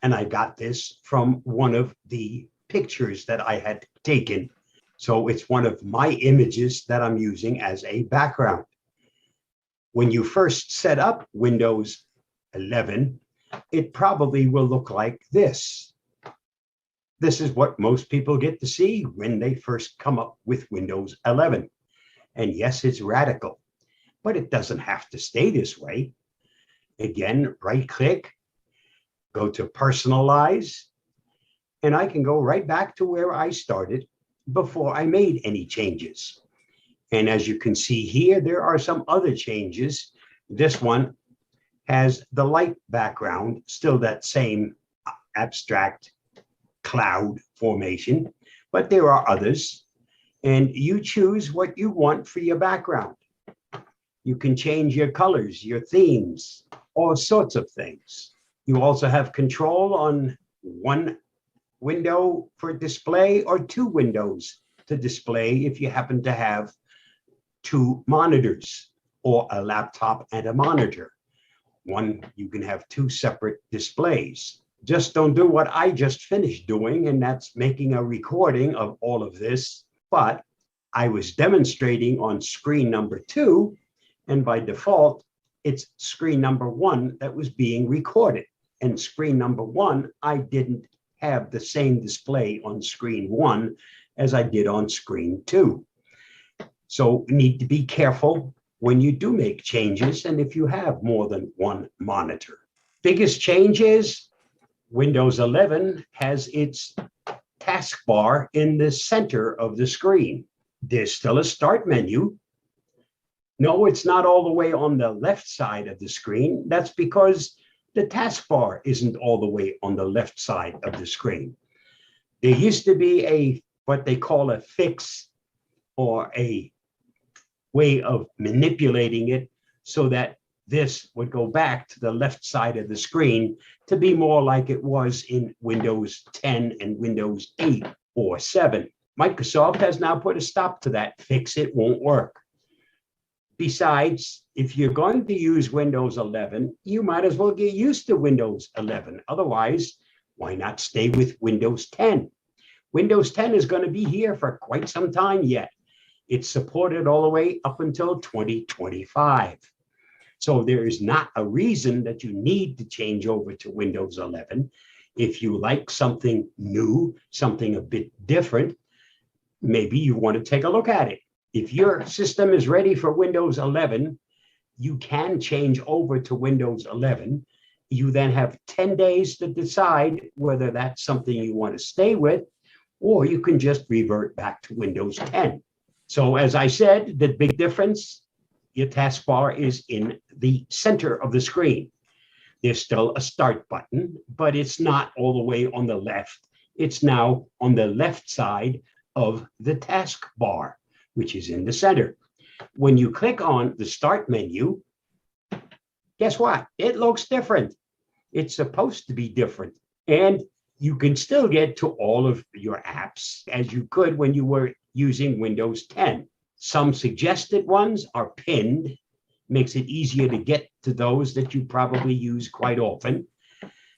And I got this from one of the pictures that I had taken. So it's one of my images that I'm using as a background. When you first set up Windows 11, it probably will look like this. This is what most people get to see when they first come up with Windows 11. And yes, it's radical. but it doesn't have to stay this way. Again, right click, go to personalize, and I can go right back to where I started before I made any changes. And as you can see here, there are some other changes. This one has the light background, still that same abstract cloud formation, but there are others. And you choose what you want for your background. You can change your colors, your themes, all sorts of things. You also have control on one window for display or two windows to display if you happen to have two monitors or a laptop and a monitor. One, you can have two separate displays. Just don't do what I just finished doing, and that's making a recording of all of this. But I was demonstrating on screen number 2, and by default, it's screen number 1 that was being recorded. And screen number 1, I didn't have the same display on screen 1 as I did on screen 2. So you need to be careful when you do make changes, and if you have more than one monitor. Biggest change is Windows 11 has its taskbar in the center of the screen. There's still a start menu. No, it's not all the way on the left side of the screen. That's because the taskbar isn't all the way on the left side of the screen. There used to be what they call a fix, or a way of manipulating it so that this would go back to the left side of the screen to be more like it was in Windows 10 and Windows 8 or 7. Microsoft has now put a stop to that fix. It won't work. Besides, if you're going to use Windows 11, you might as well get used to Windows 11. Otherwise, why not stay with Windows 10? Windows 10 is going to be here for quite some time yet. It's supported all the way up until 2025. So there is not a reason that you need to change over to Windows 11. If you like something new, something a bit different, maybe you want to take a look at it. If your system is ready for Windows 11, you can change over to Windows 11. You then have 10 days to decide whether that's something you want to stay with, or you can just revert back to Windows 10. So as I said, the big difference, your taskbar is in the center of the screen. There's still a start button, but it's not all the way on the left. It's now on the left side of the taskbar, which is in the center. When you click on the start menu, guess what? It looks different. It's supposed to be different. And you can still get to all of your apps as you could when you were using Windows 10. Some suggested ones are pinned, makes it easier to get to those that you probably use quite often.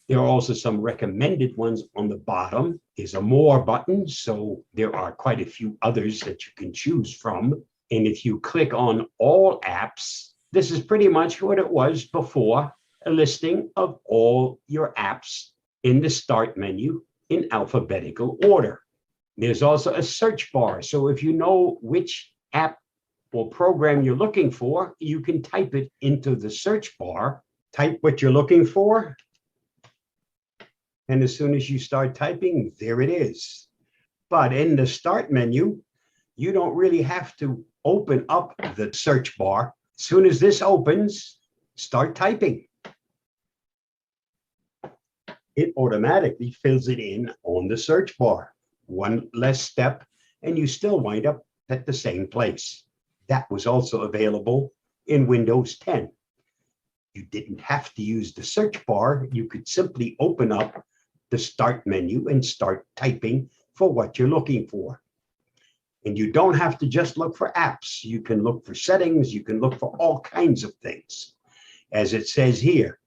There are also some recommended ones on the bottom. There's a more button, so there are quite a few others that you can choose from. And if you click on all apps, this is pretty much what it was before, a listing of all your apps in the start menu in alphabetical order. There's also a search bar. So if you know which app or program you're looking for, you can type it into the search bar, type what you're looking for. And as soon as you start typing, there it is. But in the start menu, you don't really have to open up the search bar. As soon as this opens, start typing. It automatically fills it in on the search bar. One less step, and you still wind up at the same place. That was also available in Windows 10. You didn't have to use the search bar. You could simply open up the start menu and start typing for what you're looking for. And you don't have to just look for apps. You can look for settings. You can look for all kinds of things. As it says here,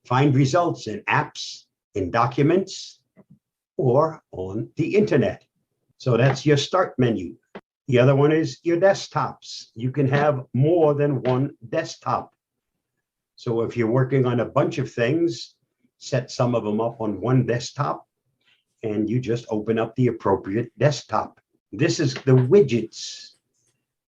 find results in apps, in documents, or on the internet. So that's your start menu. The other one is your desktops. You can have more than one desktop. So if you're working on a bunch of things, set some of them up on one desktop, and you just open up the appropriate desktop. This is the widgets.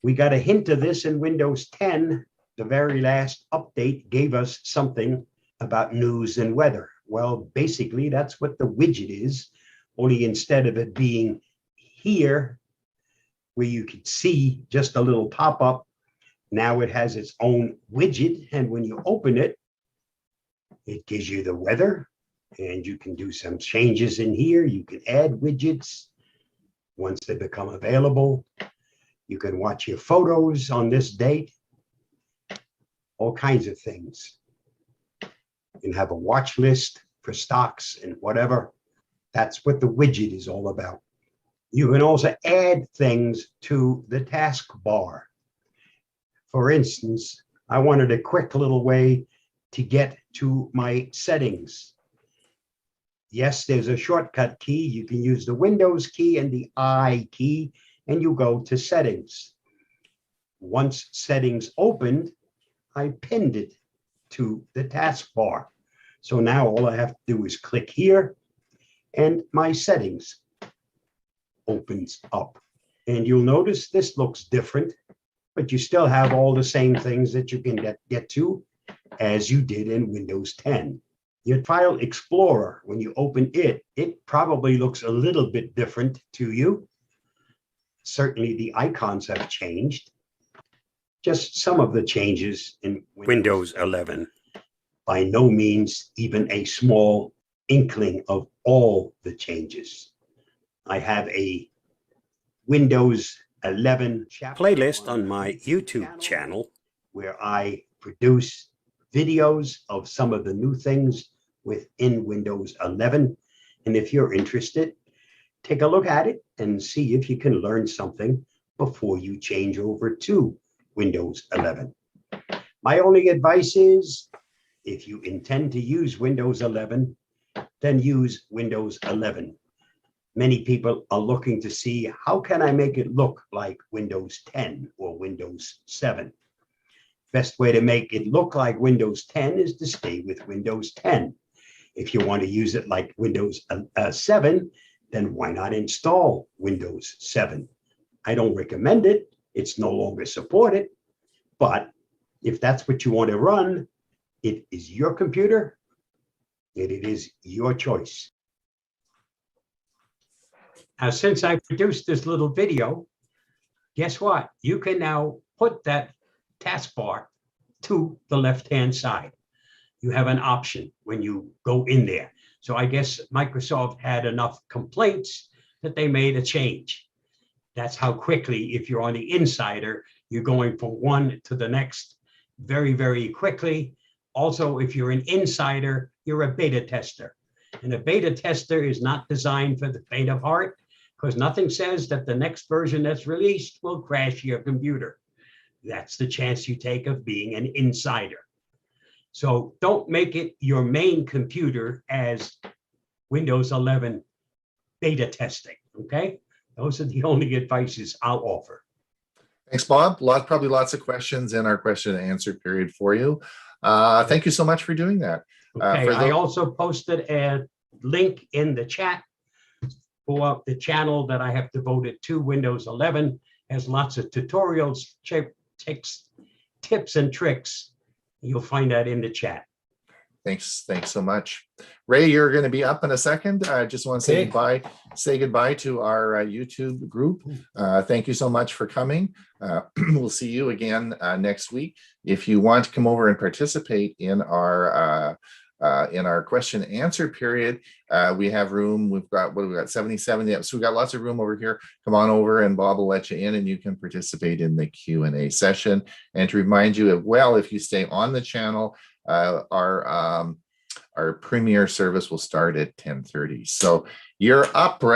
We got a hint of this in Windows 10, the very last update gave us something about news and weather. Well, basically, that's what the widget is, only instead of it being here, where you could see just a little pop-up, now it has its own widget, and when you open it, it gives you the weather, and you can do some changes in here. You can add widgets once they become available. You can watch your photos on this date, all kinds of things. You can have a watch list for stocks and whatever. That's what the widget is all about. You can also add things to the taskbar. For instance, I wanted a quick little way to get to my settings. Yes, there's a shortcut key. You can use the Windows key and the I key, and you go to settings. Once settings opened, I pinned it to the taskbar. So now all I have to do is click here, and my settings opens up. And you'll notice this looks different, but you still have all the same things that you can get to as you did in Windows 10. Your File Explorer, when you open it, it probably looks a little bit different to you. Certainly the icons have changed. Just some of the changes in Windows 11. By no means even a small inkling of all the changes. I have a Windows 11 playlist on my YouTube channel where I produce videos of some of the new things within Windows 11. And if you're interested, take a look at it and see if you can learn something before you change over to Windows 11. My only advice is, if you intend to use Windows 11, then use Windows 11. Many people are looking to see, how can I make it look like Windows 10 or Windows 7? Best way to make it look like Windows 10 is to stay with Windows 10. If you want to use it like Windows 7, then why not install Windows 7? I don't recommend it. It's no longer supported. But if that's what you want to run, it is your computer, and it is your choice. Now, since I produced this little video, guess what? You can now put that taskbar to the left-hand side. You have an option when you go in there. So I guess Microsoft had enough complaints that they made a change. That's how quickly, if you're on the insider, you're going from one to the next very, very quickly. Also, if you're an insider, you're a beta tester. And a beta tester is not designed for the faint of heart, because nothing says that the next version that's released will crash your computer. That's the chance you take of being an insider. So don't make it your main computer as Windows 11 beta testing, okay? Those are the only advices I'll offer. Thanks, Bob. Probably lots of questions in our question and answer period for you. Thank you so much for doing that. Okay, I also posted a link in the chat for the channel that I have devoted to Windows 11. Has lots of tutorials, tips and tricks. You'll find that in the chat. Thanks so much. Ray, you're going to be up in a second. I just want to say goodbye to our YouTube group. Thank you so much for coming. We'll see you again next week. If you want to come over and participate in our question and answer period, we have room. We've got 77. Yeah, so we've got lots of room over here. Come on over and Bob will let you in and you can participate in the Q&A session. And to remind you of, well, if you stay on the channel, our premiere service will start at 10:30. So you're up, Ray.